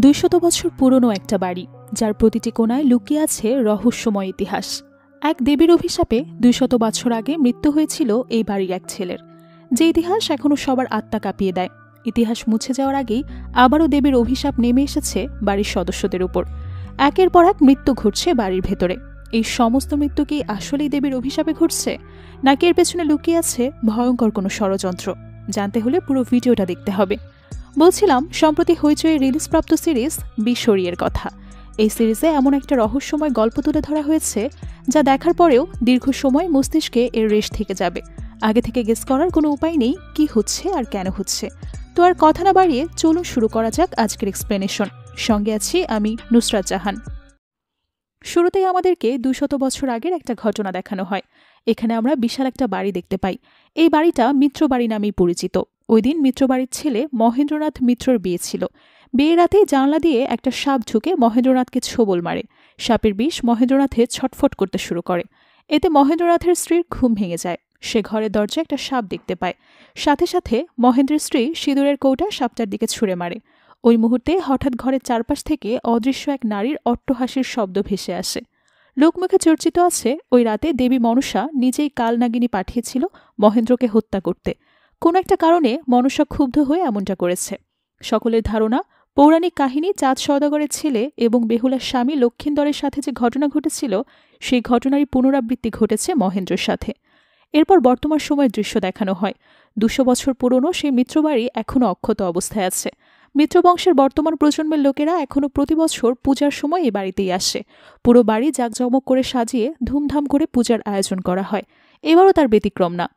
200 বছর পুরনো একটা বাড়ি, যার প্রতিটি কোণায় লুকিয়ে আছে রহস্যময় ইতিহাস। এক দেবীর অভিশাপে 200 বছর আগে মৃত্যু হয়েছিল এই বাড়ির এক ছেলের, যে ইতিহাস এখনও সবার আত্মা কাঁপিয়ে দেয়। ইতিহাস মুছে যাওয়ার আগেই আবারও দেবীর অভিশাপ নেমে এসেছে বাড়ির সদস্যদের উপর। একের পর এক মৃত্যু ঘটছে বাড়ির ভেতরে। এই সমস্ত মৃত্যু কি আসলেই দেবীর অভিশাপে ঘটছে, নাকি এর পেছনে লুকিয়ে আছে ভয়ঙ্কর কোনো ষড়যন্ত্র? জানতে হলে পুরো ভিডিওটা দেখতে হবে। বলছিলাম, সম্প্রতি হইচই রিলিজপ্রাপ্ত সিরিজ বিশ্বরিয়ের কথা। এই সিরিজে এমন একটা রহস্যময় গল্প তুলে ধরা হয়েছে, যা দেখার পরেও দীর্ঘ সময় মস্তিষ্কে এর রেশ থেকে যাবে। আগে থেকে গেস করার কোনো উপায় নেই কি হচ্ছে আর কেন হচ্ছে। তো আর কথা না বাড়িয়ে চলুন শুরু করা যাক আজকের এক্সপ্লেনেশন। সঙ্গে আছি আমি, নুসরাত জাহান। শুরুতেই আমাদেরকে 200 বছর আগের একটা ঘটনা দেখানো হয়। এখানে আমরা বিশাল একটা বাড়ি দেখতে পাই। এই বাড়িটা মিত্রবাড়ি নামেই পরিচিত। ওই দিন মিত্রবাড়ির ছেলে মহেন্দ্রনাথ মিত্রর বিয়ে ছিল। বিয়ের রাতেই জানলা দিয়ে একটা সাপ ঢুকে মহেন্দ্রনাথকে ছোবল মারে। সাপের বিষ মহেন্দ্রনাথে ছটফট করতে শুরু করে। এতে মহেন্দ্রনাথের স্ত্রীর ঘুম ভেঙে যায়। সে ঘরের দরজায় একটা সাপ দেখতে পায়। সাথে সাথে মহেন্দ্রের স্ত্রী সিঁদুরের কৌটা সাপটার দিকে ছুঁড়ে মারে। ওই মুহূর্তে হঠাৎ ঘরের চারপাশ থেকে অদৃশ্য এক নারীর অট্টহাসির শব্দ ভেসে আসে। লোকমুখে চর্চিত আছে ওই রাতে দেবী মনসা নিজেই কালনাগিনী পাঠিয়েছিল মহেন্দ্রকে হত্যা করতে। কোনো একটা কারণে মনসা ক্ষুব্ধ হয়ে এমনটা করেছে। সকলের ধারণা, পৌরাণিক কাহিনী চাঁদ সওদাগরের ছেলে এবং বেহুলার স্বামী লক্ষিন্দরের সাথে যে ঘটনা ঘটেছিল, সেই ঘটনারই পুনরাবৃত্তি ঘটেছে মহেন্দ্রের সাথে। এরপর বর্তমান সময়ের দৃশ্য দেখানো হয়। 200 বছর পুরনো সেই মিত্রবাড়ি এখনও অক্ষত অবস্থায় আছে। মিত্রবংশের বর্তমান প্রজন্মের লোকেরা এখনও প্রতি বছর পূজার সময় এই বাড়িতেই আসে। পুরো বাড়ি জাঁকজমক করে সাজিয়ে ধুমধাম করে পূজার আয়োজন করা হয়। এবারও তার ব্যতিক্রম না।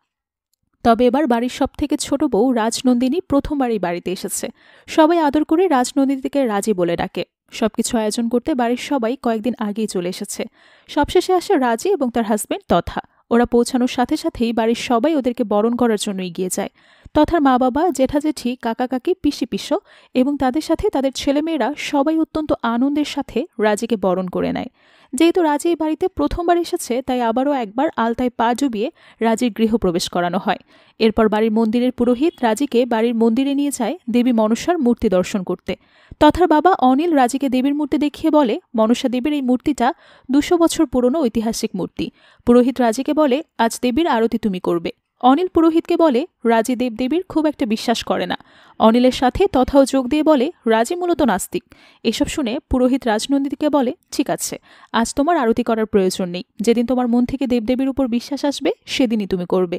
তবে এবার বাড়ির সবথেকে ছোট বউ রাজনন্দিনী প্রথমবার এই বাড়িতে এসেছে। সবাই আদর করে রাজনন্দিনীকে রাজি বলে ডাকে। সবকিছু আয়োজন করতে বাড়ির সবাই কয়েকদিন আগেই চলে এসেছে। সবশেষে আসে রাজি এবং তার হাজবেন্ড তথা। ওরা পৌঁছানোর সাথে সাথেই বাড়ির সবাই ওদেরকে বরণ করার জন্য এগিয়ে যায়। তথার মা বাবা, জেঠা জেঠি, কাকা কাকি, পিসি পিসো এবং তাদের সাথে তাদের ছেলেমেয়েরা সবাই অত্যন্ত আনন্দের সাথে রাজিকে বরণ করে নেয়। যেহেতু রাজি এই বাড়িতে প্রথমবার এসেছে, তাই আবারও একবার আলতায় পা জুবিয়ে রাজির গৃহপ্রবেশ করানো হয়। এরপর বাড়ির মন্দিরের পুরোহিত রাজিকে বাড়ির মন্দিরে নিয়ে যায় দেবী মনসার মূর্তি দর্শন করতে। তথার বাবা অনিল রাজিকে দেবীর মূর্তি দেখিয়ে বলে, মনসা দেবীর এই মূর্তিটা 200 বছর পুরনো ঐতিহাসিক মূর্তি। পুরোহিত রাজিকে বলে, আজ দেবীর আরতি তুমি করবে। অনিল পুরোহিতকে বলে, রাজি দেবদেবীর খুব একটা বিশ্বাস করে না। অনিলের সাথে তথাও যোগ দিয়ে বলে, রাজি মূলত নাস্তিক। এসব শুনে পুরোহিত রাজনন্দিনীকে বলে, ঠিক আছে, আজ তোমার আরতি করার প্রয়োজন নেই। যেদিন তোমার মন থেকে দেবদেবীর উপর বিশ্বাস আসবে, সেদিনই তুমি করবে।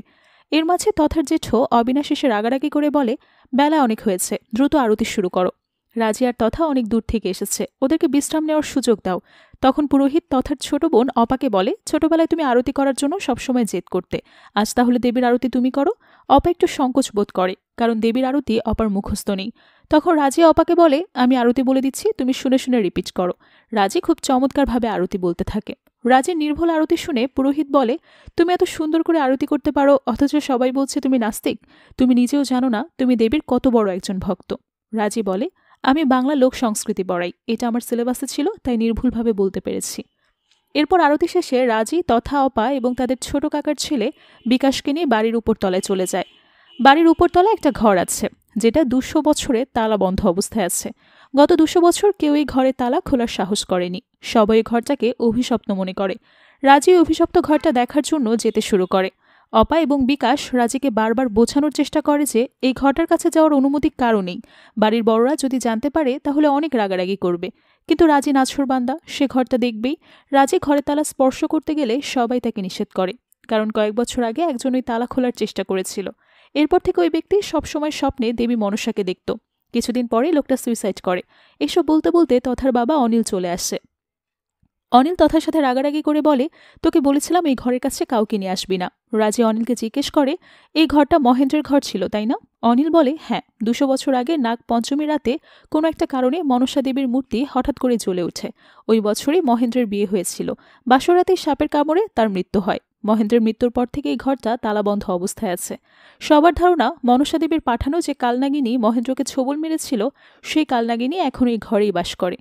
এর মাঝে তথার জেঠো অবিনাশ এসে রাগারাগি করে বলে, বেলা অনেক হয়েছে, দ্রুত আরতি শুরু করো। রাজি আর তথা অনেক দূর থেকে এসেছে, ওদেরকে বিশ্রাম নেওয়ার সুযোগ দাও। তখন পুরোহিত তথার ছোট বোন অপাকে বলে, ছোটবেলায় তুমি আরতি করার জন্য সবসময় জেদ করতে, আজ তাহলে দেবীর আরতি তুমি করো। অপা একটু সংকোচ বোধ করে, কারণ দেবীর আরতি অপার মুখস্থ নেই। তখন রাজি অপাকে বলে, আমি আরতি বলে দিচ্ছি, তুমি শুনে শুনে রিপিট করো। রাজি খুব চমৎকারভাবে আরতি বলতে থাকে। রাজির নির্ভুল আরতি শুনে পুরোহিত বলে, তুমি এত সুন্দর করে আরতি করতে পারো, অথচ সবাই বলছে তুমি নাস্তিক। তুমি নিজেও জানো না তুমি দেবীর কত বড় একজন ভক্ত। রাজি বলে, আমি বাংলা লোক সংস্কৃতি পড়াই, এটা আমার সিলেবাসে ছিল, তাই নির্ভুলভাবে বলতে পেরেছি। এরপর আরতি শেষে রাজি তথা অপা এবং তাদের ছোট কাকার ছেলে বিকাশকে নিয়ে বাড়ির উপরতলায় চলে যায়। বাড়ির উপরতলায় একটা ঘর আছে, যেটা 200 বছরে তালা বন্ধ অবস্থায় আছে। গত 200 বছর কেউ এই ঘরের তালা খোলার সাহস করেনি। সবাই ঘরটাকে অভিশপ্ত মনে করে। রাজি অভিশপ্ত ঘরটা দেখার জন্য যেতে শুরু করে। অপা এবং বিকাশ রাজিকে বারবার বোঝানোর চেষ্টা করে যে এই ঘরটার কাছে যাওয়ার অনুমতি কারও নেই। বাড়ির বড়রা যদি জানতে পারে তাহলে অনেক রাগারাগি করবে। কিন্তু রাজি নাছোড়বান্দা, সে ঘরটা দেখবেই। রাজি ঘরের তালা স্পর্শ করতে গেলে সবাই তাকে নিষেধ করে, কারণ কয়েক বছর আগে একজন ওই তালা খোলার চেষ্টা করেছিল। এরপর থেকে ওই ব্যক্তি সবসময় স্বপ্নে দেবী মনসাকে দেখত। কিছুদিন পরেই লোকটা সুইসাইড করে। এসব বলতে বলতে তথার বাবা অনিল চলে আসে। অনিল তথার সাথে রাগারাগি করে বলে, তোকে বলেছিলাম এই ঘরের কাছে কাউকে নিয়ে আসবি না। রাজি অনিলকে জিজ্ঞেস করে, এই ঘরটা মহেন্দ্রের ঘর ছিল তাই না? অনিল বলে, হ্যাঁ, 200 বছর আগে নাগ পঞ্চমী রাতে কোনো একটা কারণে মনসা দেবীর মূর্তি হঠাৎ করে জ্বলে ওঠে। ওই বছরই মহেন্দ্রের বিয়ে হয়েছিল। বাসরাতেই সাপের কামড়ে তার মৃত্যু হয়। মহেন্দ্রের মৃত্যুর পর থেকে এই ঘরটা তালাবন্ধ অবস্থায় আছে। সবার ধারণা মনসা দেবীর পাঠানো যে কালনাগিনী মহেন্দ্রকে ছোবল মেরেছিল, সেই কালনাগিনী এখন এই ঘরেই বাস করে।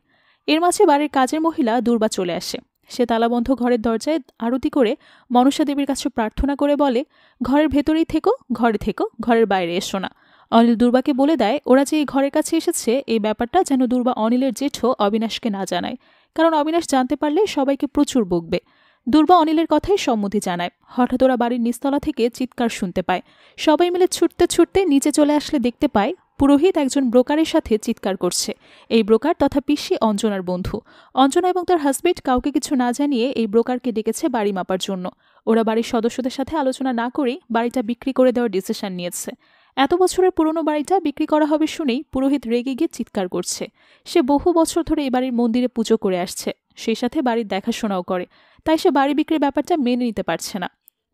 এর মাঝে বাড়ির কাজের মহিলা দুর্বা চলে আসে। সে তালাবন্ধ ঘরের দরজায় আরতি করে মনসা দেবীর কাছে প্রার্থনা করে বলে, ঘরের ভেতরেই থেকো, ঘরে থেকো, ঘরের বাইরে এসো না। অনিল দুর্বাকে বলে দেয় ওরা যে এই ঘরের কাছে এসেছে এই ব্যাপারটা যেন দুর্বা অনিলের জেঠো অবিনাশকে না জানায়, কারণ অবিনাশ জানতে পারলে সবাইকে প্রচুর বকবে। দুর্বা অনিলের কথাই সম্মতি জানায়। হঠাৎ ওরা বাড়ির নিচতলা থেকে চিৎকার শুনতে পায়। সবাই মিলে ছুটতে ছুটতে নিচে চলে আসলে দেখতে পায় পুরোহিত একজন ব্রোকারের সাথে চিৎকার করছে। এই ব্রোকার তথা পিসি অঞ্জনার বন্ধু। অঞ্জনা এবং তার হাজবেন্ড কাউকে কিছু না জানিয়ে এই ব্রোকারকে ডেকেছে বাড়ি মাপার জন্য। ওরা বাড়ির সদস্যদের সাথে আলোচনা না করেই বাড়িটা বিক্রি করে দেওয়ার ডিসিশন নিয়েছে। এত বছরের পুরনো বাড়িটা বিক্রি করা হবে শুনেই পুরোহিত রেগে গিয়ে চিৎকার করছে। সে বহু বছর ধরে এই বাড়ির মন্দিরে পুজো করে আসছে, সেই সাথে বাড়ির দেখাশোনাও করে, তাই সে বাড়ি বিক্রির ব্যাপারটা মেনে নিতে পারছে না।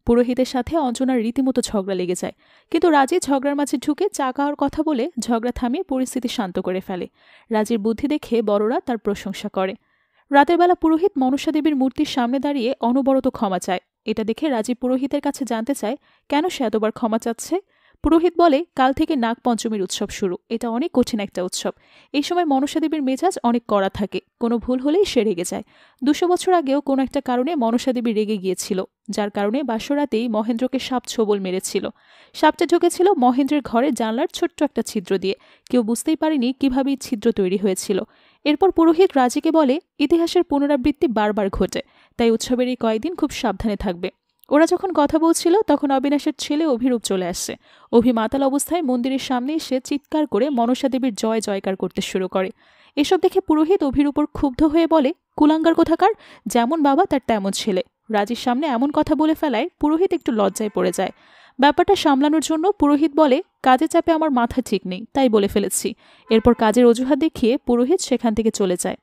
পুরোহিতের সাথে অঞ্জনার রীতিমতো ঝগড়া লেগে যায়, কিন্তু রাজি ঝগড়ার মাঝে ঢুকে চা খাওয়ার কথা বলে ঝগড়া থামিয়ে পরিস্থিতি শান্ত করে ফেলে। রাজির বুদ্ধি দেখে বড়রা তার প্রশংসা করে। রাতের বেলা পুরোহিত মনসা দেবীর মূর্তির সামনে দাঁড়িয়ে অনবরত ক্ষমা চায়। এটা দেখে রাজি পুরোহিতের কাছে জানতে চায় কেন সে এতবার ক্ষমা চাচ্ছে। পুরোহিত বলে কাল থেকে নাগ পঞ্চমীর উৎসব শুরু, এটা অনেক কঠিন একটা উৎসব। এই সময় মনসা দেবীর মেজাজ অনেক কড়া থাকে, কোনো ভুল হলেই সে রেগে যায়। 200 বছর আগেও কোনো একটা কারণে মনসা দেবী রেগে গিয়েছিল, যার কারণে বাসরাতেই মহেন্দ্রকে সাপ ছোবল মেরেছিল। সাপটা ঢুকেছিল মহেন্দ্রের ঘরের জানলার ছোট্ট একটা ছিদ্র দিয়ে। কেউ বুঝতেই পারেনি কিভাবে ছিদ্র তৈরি হয়েছিল। এরপর পুরোহিত রাজিকে বলে ইতিহাসের পুনরাবৃত্তি বারবার ঘটে, তাই উৎসবের এই কয়েকদিন খুব সাবধানে থাকবে। ওরা যখন কথা বলছিল তখন অবিনাশের ছেলে অভিরূপ চলে আসছে। অভি মাতাল অবস্থায় মন্দিরের সামনে এসে চিৎকার করে মনসা দেবীর জয় জয়কার করতে শুরু করে। এসব দেখে পুরোহিত অভির উপর ক্ষুব্ধ হয়ে বলে কুলাঙ্গার কোথাকার, যেমন বাবা তার তেমন ছেলে। রাজির সামনে এমন কথা বলে ফেলায় পুরোহিত একটু লজ্জায় পড়ে যায়। ব্যাপারটা সামলানোর জন্য পুরোহিত বলে কাজের চাপে আমার মাথা ঠিক নেই, তাই বলে ফেলেছি। এরপর কাজের অজুহাত দেখিয়ে পুরোহিত সেখান থেকে চলে যায়।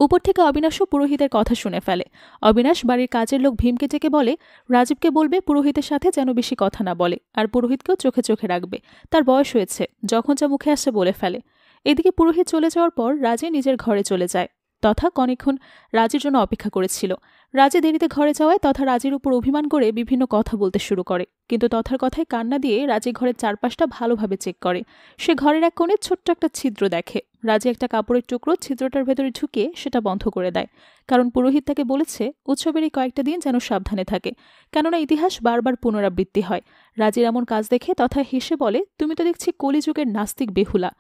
উপর থেকে অবিনাশও পুরোহিতের কথা শুনে ফেলে। অবিনাশ বাড়ির কাজের লোক ভীমকে ডেকে বলে রাজীবকে বলবে পুরোহিতের সাথে যেন বেশি কথা না বলে, আর পুরোহিতকেও চোখে চোখে রাখবে, তার বয়স হয়েছে, যখন যা মুখে আসে বলে ফেলে। এদিকে পুরোহিত চলে যাওয়ার পর রাজে নিজের ঘরে চলে যায়। তথা অনেকক্ষণ রাজির জন্য অপেক্ষা করেছিল। রাজে দেরিতে ঘরে যাওয়ায় তথা রাজির উপর অভিমান করে বিভিন্ন কথা বলতে শুরু করে, কিন্তু তথার কথায় কান্না দিয়ে রাজি ঘরের চারপাশটা ভালোভাবে চেক করে। সে ঘরের এক কোণে ছোট্ট একটা ছিদ্র দেখে। রাজি একটা কাপড়ের টুকরো ছিদ্রটার ভেতরে ঢুকিয়ে সেটা বন্ধ করে দেয়, কারণ পুরোহিত তাকে বলেছে উৎসবের এই কয়েকটা দিন যেন সাবধানে থাকে, কেননা ইতিহাস বারবার পুনরাবৃত্তি হয়। রাজির এমন কাজ দেখে তথা হেসে বলে তুমি তো দেখছি কলিযুগের নাস্তিক বেহুলা।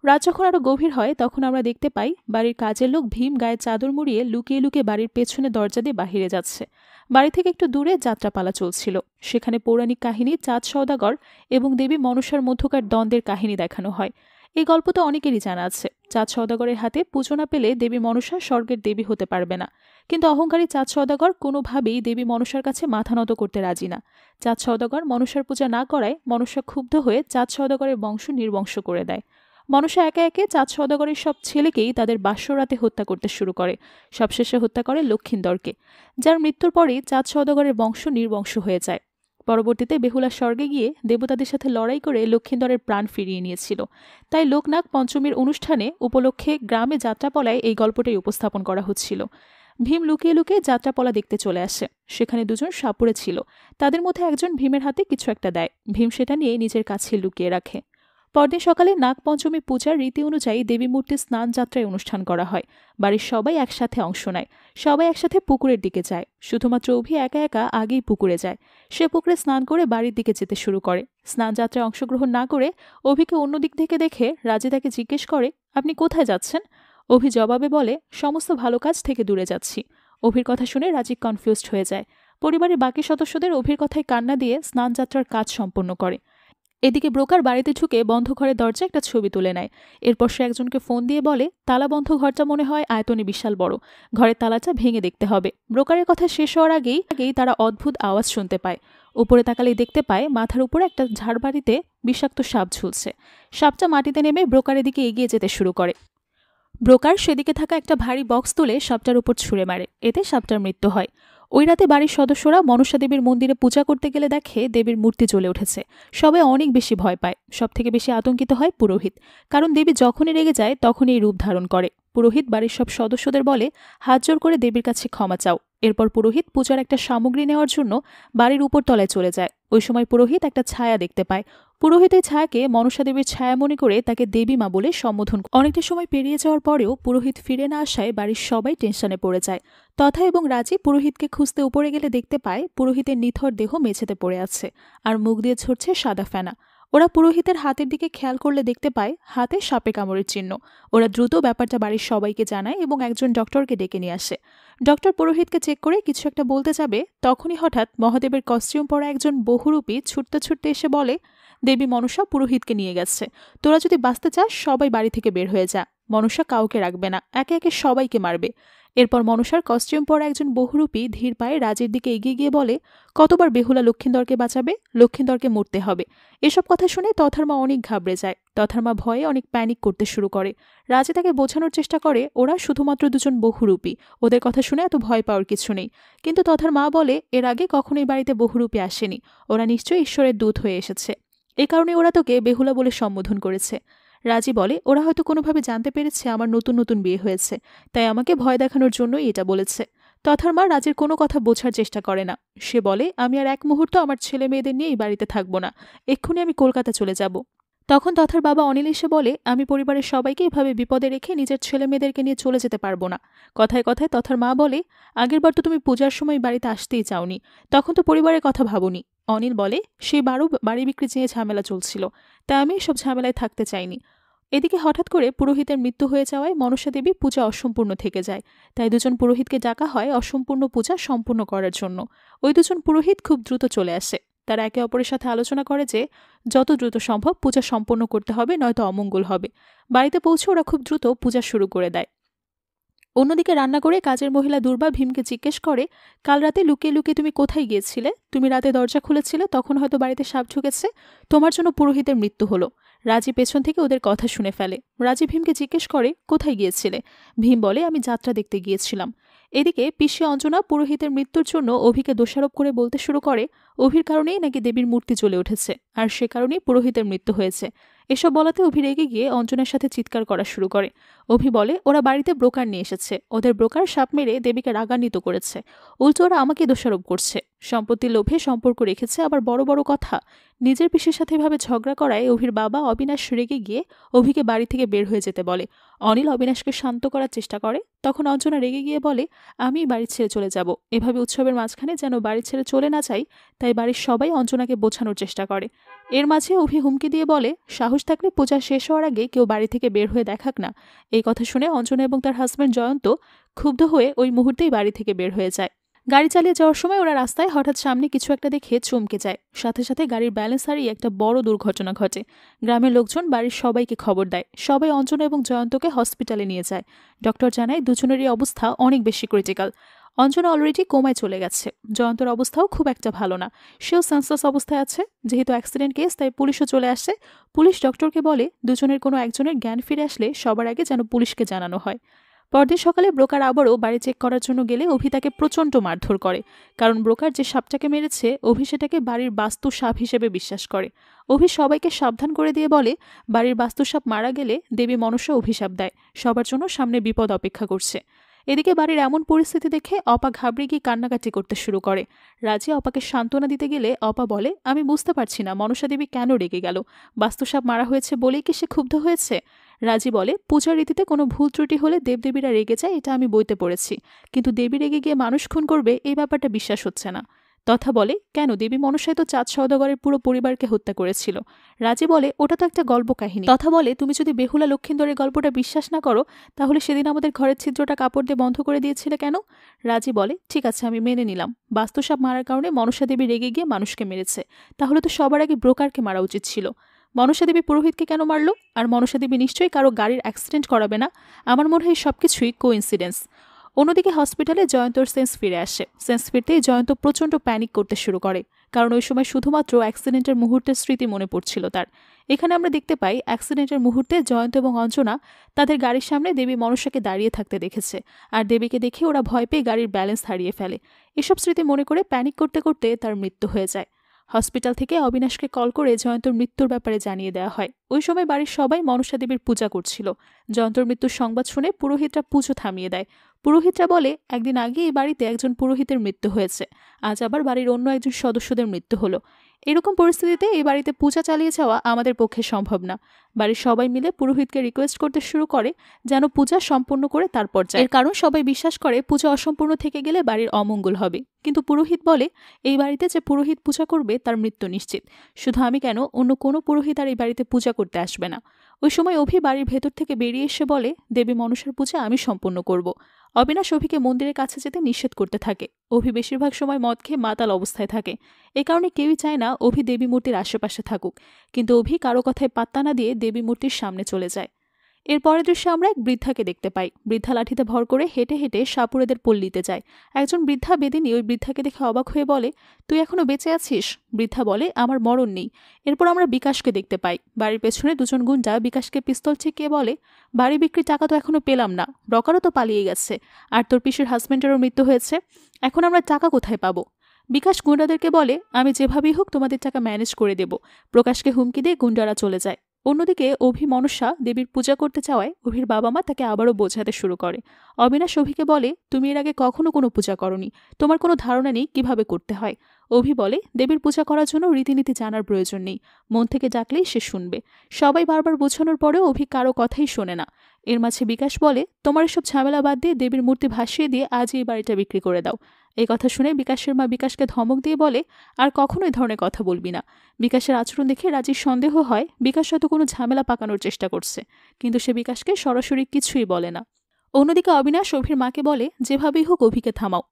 রাত যখন আরো গভীর হয় তখন আমরা দেখতে পাই বাড়ির কাজের লোক ভীম গায়ে চাদর মুড়িয়ে লুকিয়ে লুকিয়ে বাড়ির পেছনে দরজা দিয়ে বাহিরে যাচ্ছে। বাড়ি থেকে একটু দূরে যাত্রাপালা চলছিল। সেখানে পৌরাণিক কাহিনী চাঁদ সওদাগর এবং দেবী মনসার মধ্যকার দ্বন্দ্বের কাহিনী দেখানো হয়। এই গল্প তো অনেকেরই জানা আছে। চাঁদ সওদাগরের হাতে পুজো না পেলে দেবী মনসা স্বর্গের দেবী হতে পারবে না, কিন্তু অহংকারী চাঁদ সওদাগর কোনোভাবেই দেবী মনসার কাছে মাথা নত করতে রাজি না। চাঁদ সওদাগর মনসার পূজা না করায় মনসা ক্ষুব্ধ হয়ে চাঁদ সওদাগরের বংশ নির্বংশ করে দেয়। মনসা একে একে চাঁদ সওদাগরের সব ছেলেকেই তাদের বাস্যরাতে হত্যা করতে শুরু করে। সবশেষে হত্যা করে লক্ষিন্দরকে, যার মৃত্যুর পরেই চাঁদ সওদাগরের বংশ নির্বংশ হয়ে যায়। পরবর্তীতে বেহুলা স্বর্গে গিয়ে দেবতাদের সাথে লড়াই করে লক্ষিন্দরের প্রাণ ফিরিয়ে নিয়েছিল। তাই লোকনাগ পঞ্চমীর অনুষ্ঠানে উপলক্ষে গ্রামে যাত্রাপালায় এই গল্পটাই উপস্থাপন করা হচ্ছিল। ভীম লুকিয়ে লুকিয়ে যাত্রাপালা দেখতে চলে আসে। সেখানে দুজন সাপুড়ে ছিল। তাদের মধ্যে একজন ভীমের হাতে কিছু একটা দেয়। ভীম সেটা নিয়ে নিজের কাছে লুকিয়ে রাখে। পরদিন সকালে নাগপঞ্চমী পূজার রীতি অনুযায়ী দেবী মূর্তির স্নান যাত্রায় অনুষ্ঠান করা হয়। বাড়ির সবাই একসাথে অংশ নেয়। সবাই একসাথে পুকুরের দিকে যায়। শুধুমাত্র অভি একা একা আগেই পুকুরে যায়। সে পুকুরে স্নান করে বাড়ির দিকে যেতে শুরু করে। স্নান যাত্রায় অংশগ্রহণ না করে অভিকে অন্য দিক থেকে দেখে রাজি তাকে জিজ্ঞেস করে আপনি কোথায় যাচ্ছেন? অভি জবাবে বলে সমস্ত ভালো কাজ থেকে দূরে যাচ্ছি। অভির কথা শুনে রাজি কনফিউজড হয়ে যায়। পরিবারের বাকি সদস্যদের অভির কথায় কান্না দিয়ে স্নান যাত্রার কাজ সম্পন্ন করে। এদিকে ব্রোকার বাড়িতে ঢুকে বন্ধ ঘরের দরজা একটা ছবি তুলে নেয়। এরপর সে একজনকে ফোন দিয়ে বলে তালাবন্ধ ঘরটা মনে হয় আয়তনে বিশাল বড়, ঘরের তালাটা ভেঙে দেখতে হবে। ব্রোকারের কথা শেষ হওয়ার আগেই তারা অদ্ভুত আওয়াজ শুনতে পায়। উপরে তাকালেই দেখতে পায় মাথার উপরে একটা ঝাড়বাড়িতে বিষাক্ত সাপ ঝুলছে। সাপটা মাটিতে নেমে ব্রোকারের দিকে এগিয়ে যেতে শুরু করে। ব্রোকার সেদিকে থাকা একটা ভারী বক্স তুলে সাপটার উপর ছুঁড়ে মারে। এতে সাপটার মৃত্যু হয়। ওই রাতে বাড়ির সদস্যরা মনসা দেবীর মন্দিরে পূজা করতে গেলে দেখে দেবীর মূর্তি জ্বলে উঠেছে। সবাই অনেক বেশি ভয় পায়। সবথেকে বেশি আতঙ্কিত হয় পুরোহিত, কারণ দেবী যখনই রেগে যায় তখনই এই রূপ ধারণ করে। পুরোহিত বাড়ির সব সদস্যদের বলে হাত জোর করে দেবীর কাছে ক্ষমা চাও। এরপর পুরোহিত পূজার একটা সামগ্রী নেওয়ার জন্য বাড়ির উপর তলায় চলে যায়। ওই সময় পুরোহিত একটা ছায়া দেখতে পায়। পুরোহিত এই ছায়াকে মনসা দেবীর ছায়া মনে করে তাকে দেবী মা বলে সম্বোধন করে। অনেকটা সময় পেরিয়ে যাওয়ার পরেও পুরোহিত ফিরে না আসায় বাড়ির সবাই টেনশনে পড়ে যায়। তথা এবং রাজি পুরোহিতকে খুঁজতে উপরে গেলে দেখতে পায় পুরোহিতের নিথর দেহ মেঝেতে পড়ে আছে, আর মুখ দিয়ে ঝরছে সাদা ফেনা। ওরা পুরোহিতের হাতের দিকে খেয়াল করলে দেখতে পায় হাতে সাপে কামড়ের চিহ্ন। ওরা দ্রুত ব্যাপারটা বাড়ির সবাইকে জানায় এবং একজন ডক্টরকে ডেকে নিয়ে আসে। ডক্টর পুরোহিতকে চেক করে কিছু একটা বলতে যাবে, তখনই হঠাৎ মহাদেবের কস্টিউম পরা একজন বহুরূপী ছুটতে ছুটতে এসে বলে, দেবী মনসা পুরোহিতকে নিয়ে গেছে, তোরা যদি বাঁচতে চাস সবাই বাড়ি থেকে বের হয়ে যা, মনসা কাউকে রাখবে না, একে একে সবাইকে মারবে। এরপর মনসার কস্টিউম পরা একজন বহুরূপী ধীর পায়ে রাজের দিকে এগিয়ে গিয়ে বলে, কতবার বেহুলা লক্ষিন্দরকে বাঁচাবে, লক্ষিন্দরকে মরতে হবে। এসব কথা শুনে তথার মা অনেক ঘাবড়ে যায়। তথার মা ভয়ে অনেক প্যানিক করতে শুরু করে। রাজে তাকে বোঝানোর চেষ্টা করে ওরা শুধুমাত্র দুজন বহুরূপী, ওদের কথা শুনে এত ভয় পাওয়ার কিছু নেই। কিন্তু তথার মা বলে এর আগে কখনোই বাড়িতে বহুরূপী আসেনি, ওরা নিশ্চয়ই ঈশ্বরের দূত হয়ে এসেছে, এ কারণে ওরা তোকে বেহুলা বলে সম্বোধন করেছে। রাজি বলে ওরা হয়তো কোনোভাবে জানতে পেরেছে আমার নতুন নতুন বিয়ে হয়েছে, তাই আমাকে ভয় দেখানোর জন্যই এটা বলেছে। তথার মা রাজের কোনো কথা বোঝার চেষ্টা করে না। সে বলে, আমি আর এক মুহূর্ত আমার ছেলে মেয়েদের নিয়ে এই বাড়িতে থাকবো না, এক্ষুনি আমি কলকাতা চলে যাব। তখন তথার বাবা অনিল এসে বলে, আমি পরিবারের সবাইকে এভাবে বিপদে রেখে নিজের ছেলে মেয়েদেরকে নিয়ে চলে যেতে পারবো না। কথায় কথায় তথার মা বলে, আগেরবার তো তুমি পূজার সময় বাড়িতে আসতেই চাওনি, তখন তো পরিবারের কথা ভাবনি। অনিল বলে, সেই বাড়ি বিক্রি নিয়ে ঝামেলা চলছিল, তাই আমি এসব ঝামেলায় থাকতে চাইনি। এদিকে হঠাৎ করে পুরোহিতের মৃত্যু হয়ে যাওয়ায় মনসা দেবী পূজা অসম্পূর্ণ থেকে যায়, তাই দুজন পুরোহিতকে ডাকা হয় অসম্পূর্ণ পূজা সম্পূর্ণ করার জন্য। ওই দুজন পুরোহিত খুব দ্রুত চলে আসে। তারা একে অপরের সাথে আলোচনা করে যে যত দ্রুত সম্ভব পূজা সম্পন্ন করতে হবে, নয়তো অমঙ্গল হবে। বাড়িতে পৌঁছে ওরা খুব দ্রুত পূজা শুরু করে দেয়। অন্যদিকে রান্না করে কাজের মহিলা দুর্বা ভীমকে জিজ্ঞেস করে, কাল রাতে লুকিয়ে লুকিয়ে তুমি কোথায় গিয়েছিলে? তুমি রাতে দরজা খুলেছিলে, তখন হয়তো বাড়িতে সাপ ঢুকেছে, তোমার জন্য পুরোহিতের মৃত্যু হলো। রাজি পেছন থেকে ওদের কথা শুনে ফেলে। রাজি ভীমকে জিজ্ঞেস করে, কোথায় গিয়েছিলে? ভীম বলে, আমি যাত্রা দেখতে গিয়েছিলাম। এদিকে পিসি অঞ্জনা পুরোহিতের মৃত্যুর জন্য অভিকে দোষারোপ করে বলতে শুরু করে, অভির কারণেই নাকি দেবীর মূর্তি চলে উঠেছে, আর সে কারণেই পুরোহিতের মৃত্যু হয়েছে। এসব বলাতে অভি রেগে গিয়ে অঞ্জনার সাথে চিৎকার করা শুরু করে। অভি বলে, ওরা বাড়িতে ব্রোকার নিয়ে এসেছে, ওদের ব্রোকার সাপ মেরে দেবীকে রাগান্বিত করেছে, উল্টো ওরা আমাকে দোষারোপ করছে, সম্পত্তির লোভে সম্পর্ক রেখেছে, আবার বড় বড় কথা। নিজের পিসির সাথে এভাবে ঝগড়া করায় অভির বাবা অবিনাশ রেগে গিয়ে অভিকে বাড়ি থেকে বের হয়ে যেতে বলে। অনিল অবিনাশকে শান্ত করার চেষ্টা করে, তখন অঞ্জনা রেগে গিয়ে বলে, আমি বাড়ি ছেড়ে চলে যাব। এভাবে উৎসবের মাঝখানে যেন বাড়ি ছেড়ে চলে না চাই, তাই বাড়ির সবাই অঞ্জনাকে বোঝানোর চেষ্টা করে। এর মাঝে অভি হুমকি দিয়ে বলে, সাহস থাকলে পূজা শেষ হওয়ার আগে কেউ বাড়ি থেকে বের হয়ে দেখাক না। এই কথা শুনে অঞ্জনা এবং তার হাজব্যান্ড জয়ন্ত ক্ষুব্ধ হয়ে ওই মুহূর্তেই বাড়ি থেকে বের হয়ে যায়। গাড়ি চালিয়ে যাওয়ার সময় ওরা রাস্তায় হঠাৎ সামনে কিছু একটা দেখে চমকে যায়। সাথে সাথে গাড়ির ব্যালেন্স হারিয়ে একটা বড় দুর্ঘটনা ঘটে। গ্রামের লোকজন বাড়ির সবাইকে খবর দেয়। সবাই অঞ্জনা এবং জয়ন্তকে হসপিটালে নিয়ে যায়। ডক্টর জানায় দুজনেরই অবস্থা অনেক বেশি ক্রিটিক্যাল। অঞ্জনা অলরেডি কোমায় চলে গেছে, জয়ন্তর অবস্থাও খুব একটা ভালো না, সেও সেন্সলেস অবস্থায় আছে। যেহেতু অ্যাক্সিডেন্ট কেস, তাই পুলিশও চলে আসে। পুলিশ ডক্টরকে বলে দুজনের কোনো একজনের জ্ঞান ফিরে আসলে সবার আগে যেন পুলিশকে জানানো হয়। পরদিন সকালে ব্রোকার আবারও বাড়ি চেক করার জন্য গেলে অভি তাকে প্রচণ্ড মারধর করে, কারণ ব্রোকার যে সাপটাকে মেরেছে অভি সেটাকে বাড়ির বাস্তু সাপ হিসেবে বিশ্বাস করে। অভি সবাইকে সাবধান করে দিয়ে বলে, বাড়ির বাস্তু সাপ মারা গেলে দেবী মনসা অভিশাপ দেয়, সবার জন্য সামনে বিপদ অপেক্ষা করছে। এদিকে বাড়ির এমন পরিস্থিতি দেখে অপা ঘাবড়ে গিয়ে কান্নাকাটি করতে শুরু করে। রাজি অপাকে সান্ত্বনা দিতে গেলে অপা বলে, আমি বুঝতে পারছি না মনসা দেবী কেন রেগে গেল, বাস্তুসাপ মারা হয়েছে বলেই কি সে ক্ষুব্ধ হয়েছে? রাজি বলে, পূজার রীতিতে কোনো ভুল ত্রুটি হলে দেবদেবীরা রেগে যায়, এটা আমি বইতে পড়েছি, কিন্তু দেবী রেগে গিয়ে মানুষ খুন করবে এই ব্যাপারটা বিশ্বাস হচ্ছে না। তথা বলে, কেন, দেবী মনসাই তো চাঁদ সওদাগরের পুরো পরিবারকে হত্যা করেছিল। রাজি বলে, ওটা তো একটা গল্প কাহিনী। তথা বলে, তুমি যদি বেহুলা লক্ষিন্দরের গল্পটা বিশ্বাস না করো, তাহলে সেদিন আমাদের ঘরের ছিদ্রটা কাপড় দিয়ে বন্ধ করে দিয়েছিলে কেন? রাজি বলে, ঠিক আছে, আমি মেনে নিলাম, বাস্তুসাপ মারার কারণে মনসা দেবী রেগে গিয়ে মানুষকে মেরেছে, তাহলে তো সবার আগে ব্রোকারকে মারা উচিত ছিল। মনসা দেবী পুরোহিতকে কেন মারল? আর মনসা দেবী নিশ্চয়ই কারো গাড়ির অ্যাক্সিডেন্ট করাবে না, আমার মনে হয় সবকিছুই কোইন্সিডেন্স। অন্যদিকে হসপিটালে জয়ন্তর সেন্স ফিরে আসে। সেন্স ফিরতেই জয়ন্ত প্রচণ্ড প্যানিক করতে শুরু করে, কারণ ওই সময় শুধুমাত্র অ্যাক্সিডেন্টের মুহূর্তের স্মৃতি মনে পড়ছিল তার। এখানে আমরা দেখতে পাই অ্যাক্সিডেন্টের মুহূর্তে জয়ন্ত এবং অঞ্জনা তাদের গাড়ির সামনে দেবী মনসাকে দাঁড়িয়ে থাকতে দেখেছে, আর দেবীকে দেখে ওরা ভয় পেয়ে গাড়ির ব্যালেন্স হারিয়ে ফেলে। এসব স্মৃতি মনে করে প্যানিক করতে করতে তার মৃত্যু হয়ে যায়। হসপিটাল থেকে অবিনাশকে কল করে জয়ন্তর মৃত্যুর ব্যাপারে জানিয়ে দেওয়া হয়। ওই সময় বাড়ির সবাই মনসা দেবীর পূজা করছিল। জয়ন্তর মৃত্যুর সংবাদ শুনে পুরোহিতরা পুজো থামিয়ে দেয়। পুরোহিতরা বলে, একদিন আগে এই বাড়িতে একজন পুরোহিতের মৃত্যু হয়েছে, আজ আবার বাড়ির অন্য একজন সদস্যদের মৃত্যু হলো। এরকম পরিস্থিতিতে এই বাড়িতে পূজা চালিয়ে যাওয়া আমাদের পক্ষে সম্ভব না। বাড়ির সবাই মিলে পুরোহিতকে রিকোয়েস্ট করতে শুরু করে যেন পূজা সম্পূর্ণ করে তারপর যায়। এর কারণ সবাই বিশ্বাস করে পূজা অসম্পূর্ণ থেকে গেলে বাড়ির অমঙ্গল হবে। কিন্তু পুরোহিত বলে এই বাড়িতে যে পুরোহিত পূজা করবে তার মৃত্যু নিশ্চিত। শুধু আমি কেন, অন্য কোনো পুরোহিত আর এই বাড়িতে পূজা করতে আসবে না। ওই সময় অভি বাড়ির ভেতর থেকে বেরিয়ে এসে বলে দেবী মনসার পূজা আমি সম্পূর্ণ করব। অবিনাশ অভিকে মন্দিরের কাছে যেতে নিষেধ করতে থাকে। অভি বেশিরভাগ সময় মদ খেয়ে মাতাল অবস্থায় থাকে। এ কারণে কেউই চায় না অভি দেবী মূর্তির আশেপাশে থাকুক। কিন্তু অভি কারো কথায় পাত্তা না দিয়ে দেবী মূর্তির সামনে চলে যায়। এর পরের দৃশ্যে আমরা এক বৃদ্ধাকে দেখতে পাই। বৃদ্ধা লাঠিতে ভর করে হেঁটে হেঁটে সাপুড়েদের পল্লীতে যায়। একজন বৃদ্ধা বেদিনী ওই বৃদ্ধাকে দেখে অবাক হয়ে বলে, তুই এখনো বেঁচে আছিস? বৃদ্ধা বলে, আমার মরণ নেই। এরপর আমরা বিকাশকে দেখতে পাই। বাড়ির পেছনে দুজন গুন্ডা বিকাশকে পিস্তল চিকিয়ে বলে, বাড়ি বিক্রির টাকা তো এখনো পেলাম না, রকারও তো পালিয়ে গেছে, আর তোর পিসির হাজবেন্ডেরও মৃত্যু হয়েছে, এখন আমরা টাকা কোথায় পাবো? বিকাশ গুন্ডাদেরকে বলে, আমি যেভাবেই হোক তোমাদের টাকা ম্যানেজ করে দেব। প্রকাশকে হুমকি দিয়ে গুন্ডারা চলে যায়। অন্যদিকে অভি মনসা দেবীর পূজা করতে চাওয়ায় অভির বাবা মা তাকে আবারও বোঝাতে শুরু করে। অবিনাশ অভিকে বলে, তুমি এর আগে কখনো কোনো পূজা করনি, তোমার কোনো ধারণা নেই কিভাবে করতে হয়। অভি বলে, দেবীর পূজা করার জন্য রীতিনীতি জানার প্রয়োজন নেই, মন থেকে ডাকলেই সে শুনবে। সবাই বারবার বোঝানোর পরেও অভি কারো কথাই শোনে না। এর মাঝে বিকাশ বলে, তোমার এসব ঝামেলা বাদ দিয়ে দেবীর মূর্তি ভাসিয়ে দিয়ে আজ এই বাড়িটা বিক্রি করে দাও। এই কথা শুনে বিকাশের মা বিকাশকে ধমক দিয়ে বলে, আর কখনো এই ধরনের কথা বলবি না। বিকাশের আচরণ দেখে রাজির সন্দেহ হয় বিকাশ হয়তো কোনো ঝামেলা পাকানোর চেষ্টা করছে, কিন্তু সে বিকাশকে সরাসরি কিছুই বলে না। অন্যদিকে অবিনাশ অভির মাকে বলে, যেভাবেই হোক অভিকে থামাও।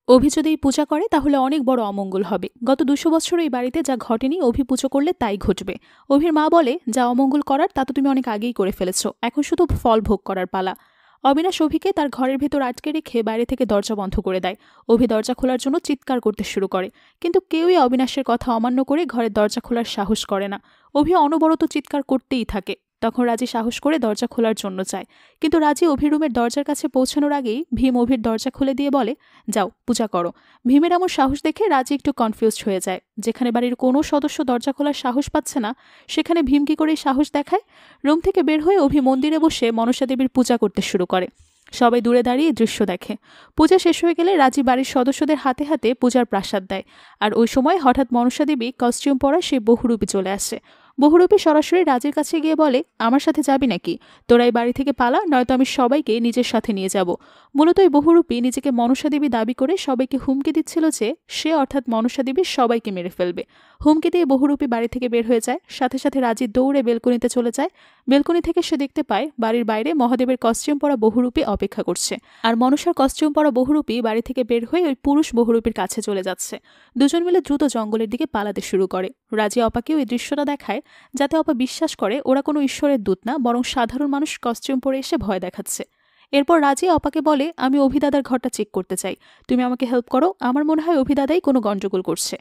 অভি যদি এই পূজা করে তাহলে অনেক বড় অমঙ্গল হবে। গত 200 বছর এই বাড়িতে যা ঘটেনি অভি পুজো করলে তাই ঘটবে। অভির মা বলে, যা অমঙ্গল করার তা তো তুমি অনেক আগেই করে ফেলেছ, এখন শুধু ফল ভোগ করার পালা। অবিনাশ অভিকে তার ঘরের ভেতর আটকে রেখে বাইরে থেকে দরজা বন্ধ করে দেয়। অভি দরজা খোলার জন্য চিৎকার করতে শুরু করে, কিন্তু কেউই অবিনাশের কথা অমান্য করে ঘরের দরজা খোলার সাহস করে না। অভি অনবরত চিৎকার করতেই থাকে। তখন রাজি সাহস করে দরজা খোলার জন্য চায়, কিন্তু রাজি অভির রুমের দরজার কাছে পৌঁছানোর আগেই ভীম অভির দরজা খুলে দিয়ে বলে, যাও পূজা করো। ভীমের এমন সাহস দেখে রাজি একটু কনফিউজড হয়ে যায়। যেখানে বাড়ির কোনো সদস্য দরজা খোলার সাহস পাচ্ছে না, সেখানে ভীম কি করে সাহস দেখায়? রুম থেকে বের হয়ে অভি মন্দিরে বসে মনসা দেবীর পূজা করতে শুরু করে। সবাই দূরে দাঁড়িয়ে দৃশ্য দেখে। পূজা শেষ হয়ে গেলে রাজি বাড়ির সদস্যদের হাতে হাতে পূজার প্রাসাদ দেয়। আর ওই সময় হঠাৎ মনসা দেবী কস্টিউম পরা সেই বহুরূপী চলে আসে। বহুরূপী সরাসরি রাজির কাছে গিয়ে বলে, আমার সাথে যাবি নাকি? তোরা এই বাড়ি থেকে পালা, নয়তো আমি সবাইকে নিজের সাথে নিয়ে যাব। মূলত এই বহুরূপী নিজেকে মনসা দেবী দাবি করে সবাইকে হুমকি দিচ্ছিল যে সে অর্থাৎ মনসা দেবী সবাইকে মেরে ফেলবে। হুমকি দিয়ে বহুরূপী বাড়ি থেকে বের হয়ে যায়। সাথে সাথে রাজি দৌড়ে বেলকনিতে চলে যায়। বেলকনি থেকে সে দেখতে পায় বাড়ির বাইরে মহাদেবের কস্টিউম পরা বহুরূপী অপেক্ষা করছে, আর মনসার কস্টিউম পরা বহুরূপী বাড়ি থেকে বের হয়ে ওই পুরুষ বহুরূপীর কাছে চলে যাচ্ছে। দুজন মিলে দ্রুত জঙ্গলের দিকে পালাতে শুরু করে। রাজি অপাকেও এই দৃশ্যটা দেখায়, যাতে অপা বিশ্বাস করে ওরা কোনো ঈশ্বরের দূত না, বরং সাধারণ মানুষ কস্টিউম পরে এসে ভয় দেখাচ্ছে। এরপর রাজি অপাকে বলে, আমি অভিদাদার ঘরটা চেক করতে চাই, তুমি আমাকে হেল্প করো। আমার মনে হয় অভিদাদাই কোনো গন্ডগোল করছে।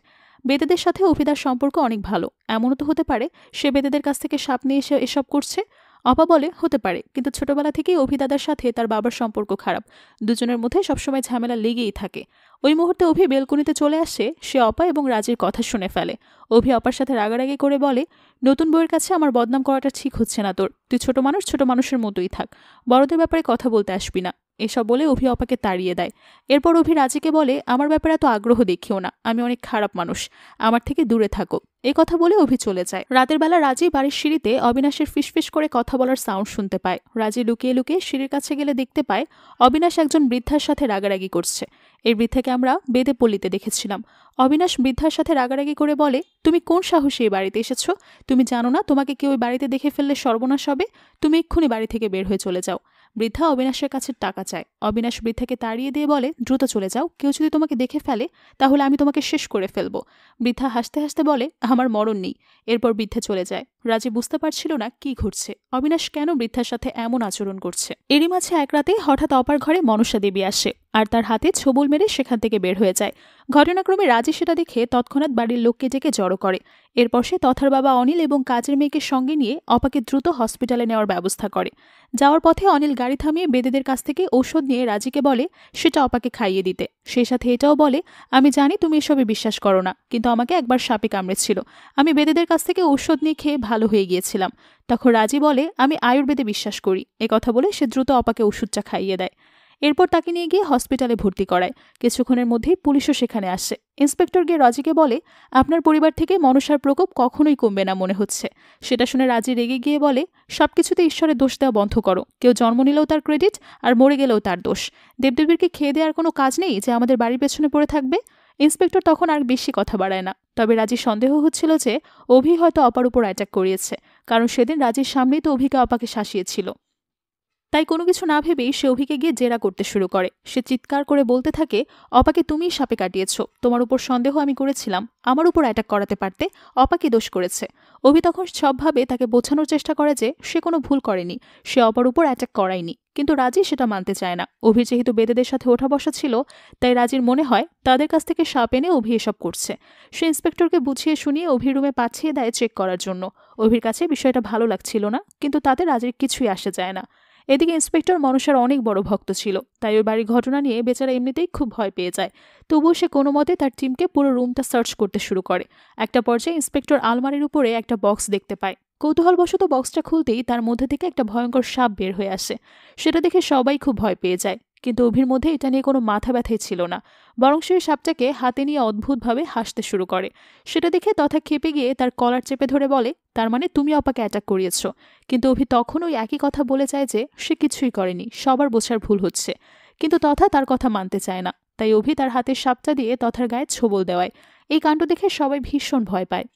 বেদেদের সাথে অভিদার সম্পর্ক অনেক ভালো, এমনও তো হতে পারে সে বেদেদের কাছ থেকে সাপ নিয়ে এসে এসব করছে। অপা বলে, হতে পারে, কিন্তু ছোটবেলা থেকেই অভিদাদার সাথে তার বাবার সম্পর্ক খারাপ, দুজনের মধ্যে সবসময় ঝামেলা লেগেই থাকে। ওই মুহূর্তে অভি বেলকনিতে চলে আসে। সে অপা এবং রাজির কথা শুনে ফেলে। অভি অপার সাথে রাগারাগি করে বলে, নতুন বউয়ের কাছে আমার বদনাম করাটা ঠিক হচ্ছে না তোর, তুই ছোট মানুষ ছোট মানুষের মতোই থাক, বড়দের ব্যাপারে কথা বলতে আসবি না। এসব বলে অভি অপাকে তাড়িয়ে দেয়। এরপর অভি রাজিকে বলে, আমার ব্যাপারে এত আগ্রহ দেখিও না, আমি অনেক খারাপ মানুষ, আমার থেকে দূরে থাকো। এই কথা বলে অভি চলে যায়। রাতের বেলা রাজি বাড়ির সিঁড়িতে অবিনাশের ফিসফিস করে কথা বলার সাউন্ড শুনতে পায়। রাজি লুকিয়ে লুকিয়ে সিঁড়ির কাছে গেলে দেখতে পায় অবিনাশ একজন বৃদ্ধার সাথে রাগারাগি করছে। এই বৃদ্ধাকে আমরা বেদে পল্লীতে দেখেছিলাম। অবিনাশ বৃদ্ধার সাথে রাগারাগি করে বলে, তুমি কোন সাহসে এই বাড়িতে এসেছো? তুমি জানো না তোমাকে কেউ ওই বাড়িতে দেখে ফেললে সর্বনাশ হবে? তুমি এক্ষুনি বাড়ি থেকে বের হয়ে চলে যাও। বৃদ্ধা অবিনাশের কাছে টাকা চায়। অবিনাশ বৃদ্ধাকে তাড়িয়ে দিয়ে বলে, দ্রুত চলে যাও, কেউ যদি তোমাকে দেখে ফেলে তাহলে আমি তোমাকে শেষ করে ফেলবো। বৃদ্ধা হাসতে হাসতে বলে, আমার মরণ নেই। এরপর বৃদ্ধা চলে যায়। রাজি বুঝতে পারছিল না কি ঘটছে, অবিনাশ কেন বৃদ্ধার সাথে এমন আচরণ করছে। এরই মাঝে এক রাতে হঠাৎ অপার ঘরে মনসা দেবী আসে আর তার হাতে ছবল মেরে সেখান থেকে বের হয়ে যায়। ঘটনাক্রমে রাজি সেটা দেখে তৎক্ষণাৎ বাড়ির লোককে ডেকে জড়ো করে। এরপর সে তথার বাবা অনিল এবং কাজের মেয়েকে সঙ্গে নিয়ে অপাকে দ্রুত হসপিটালে নেওয়ার ব্যবস্থা করে। যাওয়ার পথে অনিল গাড়ি থামিয়ে বেদেদের কাছ থেকে ঔষধ নিয়ে রাজিকে বলে সেটা অপাকে খাইয়ে দিতে। সেই সাথে এটাও বলে, আমি জানি তুমি এসবে বিশ্বাস করো না, কিন্তু আমাকে একবার সাপে কামড়েছিল, আমি বেদেদের কাছ থেকে ঔষধ নিয়ে খেয়ে ভালো হয়ে গিয়েছিলাম। তখন রাজি বলে, আমি আয়ুর্বেদে বিশ্বাস করি। কথা বলে সে দ্রুত অপাকে ওষুধটা খাইয়ে দেয়। এরপর তাকে নিয়ে গিয়ে হসপিটালে ভর্তি করায়। কিছুক্ষণের মধ্যেই পুলিশও সেখানে আসে। ইন্সপেক্টর গিয়ে রাজিকে বলে, আপনার পরিবার থেকে মনসার প্রকোপ কখনোই কমবে না মনে হচ্ছে। সেটা শুনে রাজি রেগে গিয়ে বলে, সবকিছুতে ঈশ্বরের দোষ দেওয়া বন্ধ করো। কেউ জন্ম নিলেও তার ক্রেডিট, আর মরে গেলেও তার দোষ। দেবদেবীর কি খেয়ে দেওয়ার কোনো কাজ নেই যে আমাদের বাড়ির পেছনে পড়ে থাকবে? ইন্সপেক্টর তখন আর বেশি কথা বাড়ায় না। তবে রাজির সন্দেহ হচ্ছিল যে অভি হয়তো অপার উপর অ্যাটাক করিয়েছে, কারণ সেদিন রাজির সামনেই তো অভিকে অপাকে শাসিয়েছিল। তাই কোনো কিছু না ভেবেই সে অভিকে গিয়ে জেরা করতে শুরু করে। সে চিৎকার করে বলতে থাকে, অপাকে তুমিই সাপে কাটিয়েছ, তোমার উপর সন্দেহ আমি করেছিলাম, আমার উপর অ্যাটাক করাতে পারতে, অপাকে দোষ করেছে। অভি তখন সবভাবে তাকে বোঝানোর চেষ্টা করে যে সে কোনো ভুল করেনি, সে অপার উপর অ্যাটাক করায়নি। কিন্তু রাজি সেটা মানতে চায় না। অভি যেহেতু বেদেদের সাথে ওঠা বসা ছিল, তাই রাজির মনে হয় তাদের কাছ থেকে সাপ এনে অভি এসব করছে। সে ইন্সপেক্টরকে বুঝিয়ে শুনিয়ে অভির রুমে পাঠিয়ে দেয় চেক করার জন্য। অভির কাছে বিষয়টা ভালো লাগছিল না, কিন্তু তাতে রাজির কিছুই আসে যায় না। এদিকে ইন্সপেক্টর মনসার অনেক বড় ভক্ত ছিল, তাই ওই বাড়ির ঘটনা নিয়ে বেচারা এমনিতেই খুব ভয় পেয়ে যায়। তবুও সে কোনো মতে তার টিমকে পুরো রুমটা সার্চ করতে শুরু করে। একটা পর্যায়ে ইন্সপেক্টর আলমারির উপরে একটা বক্স দেখতে পায়। কৌতূহলবশত বক্সটা খুলতেই তার মধ্যে থেকে একটা ভয়ঙ্কর সাপ বের হয়ে আসে। সেটা দেখে সবাই খুব ভয় পেয়ে যায়, কিন্তু অভির মধ্যে এটা নিয়ে কোনো মাথা ব্যথাই ছিল না। বরং সে সাপটাকে হাতে নিয়ে অদ্ভুতভাবে হাসতে শুরু করে। সেটা দেখে তথা খেপে গিয়ে তার কলার চেপে ধরে বলে, তার মানে তুমি অপাকে অ্যাটাক করিয়েছ। কিন্তু অভি তখন ওই একই কথা বলে যায় যে সে কিছুই করেনি, সবার বোঝার ভুল হচ্ছে। কিন্তু তথা তার কথা মানতে চায় না। তাই অভি তার হাতের সাপটা দিয়ে তথার গায়ে ছোবল দেওয়ায়। এই কাণ্ড দেখে সবাই ভীষণ ভয় পায়।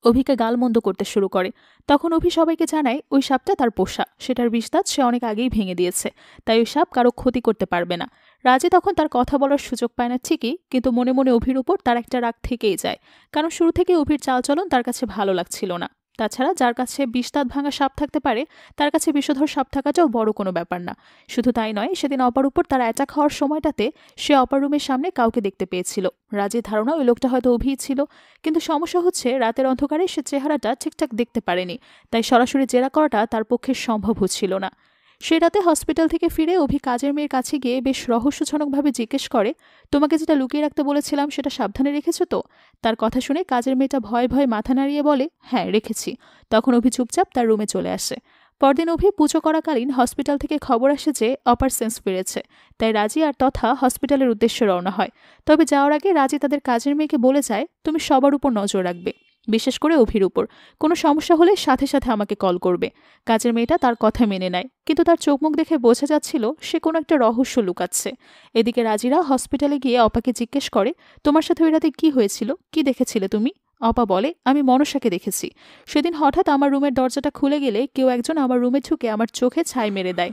অভিকে গালমন্দ করতে শুরু করে। তখন অভি সবাইকে জানায় ওই সাপটা তার পোষা, সেটার বিষদাঁত সে অনেক আগেই ভেঙে দিয়েছে, তাই ওই সাপ কারো ক্ষতি করতে পারবে না। রাজে তখন তার কথা বলার সুযোগ পায় না ঠিকই, কিন্তু মনে মনে অভির উপর তার একটা রাগ থেকেই যায়, কারণ শুরু থেকে অভির চালচলন তার কাছে ভালো লাগছিল না। তাছাড়া যার কাছে বিষদাঁত ভাঙা সাপ থাকতে পারে, তার কাছে বিষধর সাপ থাকাটাও বড় কোনো ব্যাপার না। শুধু তাই নয়, সেদিন অপার উপর তার অ্যাটাক হওয়ার সময়টাতে সে অপার রুমের সামনে কাউকে দেখতে পেয়েছিল। রাজের ধারণা ওই লোকটা হয়তো অভিই ছিল, কিন্তু সমস্যা হচ্ছে রাতের অন্ধকারে সে চেহারাটা ঠিকঠাক দেখতে পারেনি, তাই সরাসরি জেরা করাটা তার পক্ষে সম্ভব হচ্ছিল না। সে রাতে হসপিটাল থেকে ফিরে অভি কাজের মেয়ের কাছে গিয়ে বেশ রহস্যজনকভাবে জিজ্ঞেস করে, তোমাকে যেটা লুকিয়ে রাখতে বলেছিলাম সেটা সাবধানে রেখেছো তো? তার কথা শুনে কাজের মেয়েটা ভয়ে ভয়ে মাথা নাড়িয়ে বলে, হ্যাঁ রেখেছি। তখন অভি চুপচাপ তার রুমে চলে আসে। পরদিন অভি পুজো করাকালীন হসপিটাল থেকে খবর আসে যে অপার সেন্স ফিরেছে, তাই রাজি আর তথা হসপিটালের উদ্দেশ্যে রওনা হয়। তবে যাওয়ার আগে রাজি তাদের কাজের মেয়েকে বলে যায়, তুমি সবার উপর নজর রাখবে, বিশেষ করে অভির উপর। কোনো সমস্যা হলে সাথে সাথে আমাকে কল করবে। কাজের মেয়েটা তার কথা মেনে নেয়, কিন্তু তার চোখ মুখ দেখে বোঝা যাচ্ছিল সে কোনো একটা রহস্য লুকাচ্ছে। এদিকে রাজিরা হসপিটালে গিয়ে অপাকে জিজ্ঞেস করে, তোমার সাথে ওই রাতে কি হয়েছিল, কি দেখেছিলে তুমি? অপা বলে, আমি মনসাকে দেখেছি। সেদিন হঠাৎ আমার রুমের দরজাটা খুলে গেলে কেউ একজন আমার রুমে ঢুকে আমার চোখে ছাই মেরে দেয়।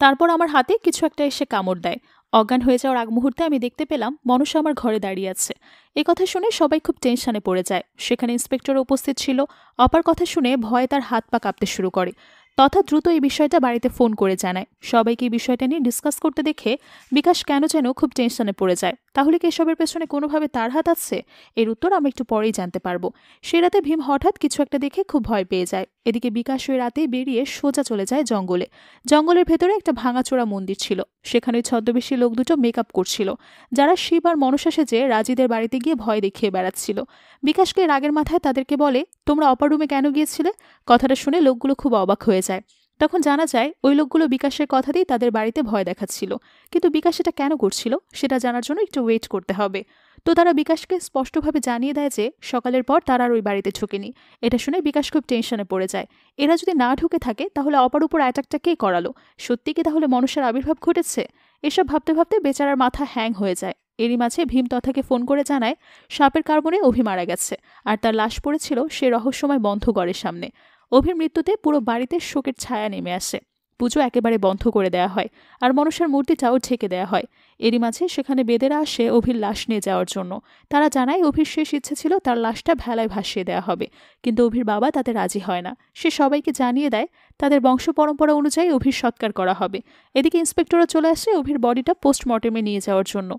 তারপর আমার হাতে কিছু একটা এসে কামড় দেয়। অজ্ঞান হয়ে যাওয়ার আগ মুহূর্তে আমি দেখতে পেলাম মনসা আমার ঘরে দাঁড়িয়ে আছে। এই কথা শুনে সবাই খুব টেনশনে পড়ে যায়। সেখানে ইন্সপেক্টর উপস্থিত ছিল। অপার কথা শুনে ভয়ে তার হাত পা কাঁপতে শুরু করে। তথা দ্রুত এই বিষয়টা বাড়িতে ফোন করে জানায়। সবাইকে এই বিষয়টা নিয়ে ডিসকাস করতে দেখে বিকাশ কেন যেন খুব টেনশনে পড়ে যায়। তাহলে কি এসবের পেছনে কোনোভাবে তার হাত আছে? এর উত্তর আমরা একটু পরেই জানতে পারবো। সে রাতে ভীম হঠাৎ কিছু একটা দেখে খুব ভয় পেয়ে যায়। এদিকে বিকাশ ওই রাতে বেরিয়ে সোজা চলে যায় জঙ্গলে। জঙ্গলের ভেতরে একটা ভাঙাচোরা মন্দির ছিল। সেখানে ছদ্মবেশী লোক দুটো মেকআপ করছিল, যারা শিব আর মনসা সেজে রাজিদের বাড়িতে গিয়ে ভয় দেখিয়ে বেড়াচ্ছিল। বিকাশকে রাগের মাথায় তাদেরকে বলে, তোমরা অপার রুমে কেন গিয়েছিলে? কথাটা শুনে লোকগুলো খুব অবাক হয়ে যায়। তখন জানা যায় ওই লোকগুলো বিকাশের কথাতেই তাদের বাড়িতে ভয় দেখাচ্ছিল, কিন্তু বিকাশ এটা কেন করছিল সেটা জানার জন্য একটু ওয়েট করতে হবে। তো তারা বিকাশকে স্পষ্টভাবে জানিয়ে দেয় যে সকালের পর তারা আর ওই বাড়িতে ঢোকেনি। এটা শুনে বিকাশ খুব টেনশনে পড়ে যায়। এরা যদি না ঢুকে থাকে তাহলে অপার উপর অ্যাটাকটা কে করালো? সত্যি কি তাহলে মনসার আবির্ভাব ঘটেছে? এসব ভাবতে ভাবতে বেচারার মাথা হ্যাং হয়ে যায়। এরই মাঝে ভীম তথাকে ফোন করে জানায় সাপের কামড়ে অভি মারা গেছে, আর তার লাশ পড়েছিল সে রহস্যময় বন্ধ ঘরের সামনে। অভির মৃত্যুতে পুরো বাড়িতে শোকের ছায়া নেমে আসে। পুজো একেবারে বন্ধ করে দেওয়া হয়, আর মনসার মূর্তিটাও ঢেকে দেওয়া হয়। এরই মাঝে সেখানে বেদেরা আসে অভির লাশ নিয়ে যাওয়ার জন্য। তারা জানায় অভির শেষ ইচ্ছে ছিল তার লাশটা ভেলায় ভাসিয়ে দেওয়া হবে, কিন্তু অভির বাবা তাতে রাজি হয় না। সে সবাইকে জানিয়ে দেয় তাদের বংশ পরম্পরা অনুযায়ী অভির সৎকার করা হবে। এদিকে ইন্সপেক্টরও চলে আসে অভির বডিটা পোস্টমর্টেমে নিয়ে যাওয়ার জন্য।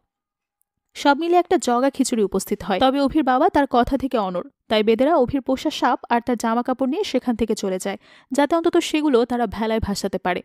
সব মিলে একটা জগা খিচুড়ি উপস্থিত হয়। তবে অভির বাবা তার কথা থেকে অনড়, তাই বেদেরা অভির পোষা সাপ আর তার জামা কাপড় নিয়ে সেখান থেকে চলে যায়, যাতে অন্তত সেগুলো তারা ভেলায় ভাসাতে পারে।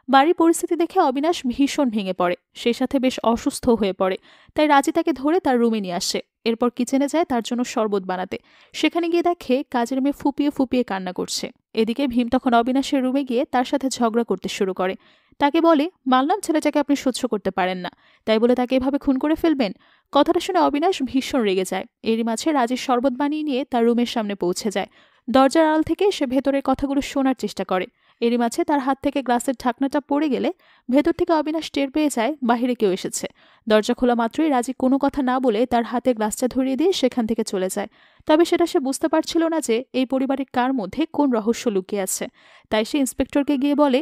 বাড়ির পরিস্থিতি দেখে অবিনাশ ভীষণ ভেঙে পড়ে, সেই সাথে বেশ অসুস্থ হয়ে পড়ে। তাই রাজি তাকে ধরে তার রুমে নিয়ে আসে। এরপর কিচেনে যায় তার জন্য শরবত বানাতে। সেখানে গিয়ে দেখে কাজের মেয়ে ফুপিয়ে ফুপিয়ে কান্না করছে। এদিকে ভীম তখন অবিনাশের রুমে গিয়ে তার সাথে ঝগড়া করতে শুরু করে। তাকে বলে, মানলাম ছেলেটাকে আপনি সহ্য করতে পারেন না, তাই বলে তাকে এভাবে খুন করে ফেলবেন? কথাটা শুনে অবিনাশ ভীষণ রেগে যায়। এরই মাঝে রাজের শরবত বানিয়ে নিয়ে তার রুমের সামনে পৌঁছে যায়। দরজার আড়াল থেকে সে ভেতরের কথাগুলো শোনার চেষ্টা করে। এরই মাঝে তার হাত থেকে গ্লাসের ঢাকনাটা পড়ে গেলে ভেতর থেকে অবিনাশ টের পেয়ে যায় বাহিরে কেউ এসেছে। দরজা খোলা মাত্রই রাজি কোনো কথা না বলে তার হাতে গ্লাসটা ধরিয়ে দিয়ে সেখান থেকে চলে যায়। তবে সেটা সে বুঝতে পারছিল না যে এই পরিবারের কার মধ্যে কোন রহস্য লুকিয়ে আছে। তাই সে ইন্সপেক্টরকে গিয়ে বলে,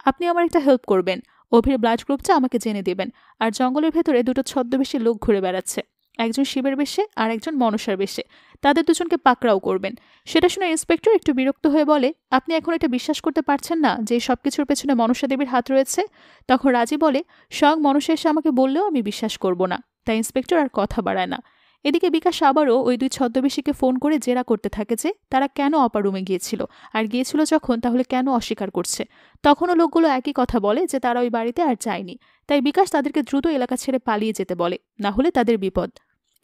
আপনি আমার একটা হেল্প করবেন, অভির ব্লাড গ্রুপটা আমাকে জেনে দেবেন। আর জঙ্গলের ভেতরে দুটো ছদ্মবেশী লোক ঘুরে বেড়াচ্ছে, একজন শিবের বেশে আর একজন মনসার বেশে। তাদের দুজনকে পাকড়াও করবেন। সেটা শুনে ইন্সপেক্টর একটু বিরক্ত হয়ে বলে, আপনি এখন এটা বিশ্বাস করতে পারছেন না যে সবকিছুর পেছনে মনসা দেবীর হাত রয়েছে? তখন রাজি বলে, স্বয়ং মনসা এসে আমাকে বললেও আমি বিশ্বাস করব না। তাই ইন্সপেক্টর আর কথা বাড়ায় না। এদিকে বিকাশ আবারও ওই দুই ছদ্মবেশীকে ফোন করে জেরা করতে থাকে যে তারা কেন অপার রুমে গিয়েছিল, আর গিয়েছিল যখন তাহলে কেন অস্বীকার করছে। তখনও লোকগুলো একই কথা বলে যে তারা ওই বাড়িতে আর যায়নি। তাই বিকাশ তাদেরকে দ্রুত এলাকা ছেড়ে পালিয়ে যেতে বলে, না হলে তাদের বিপদ।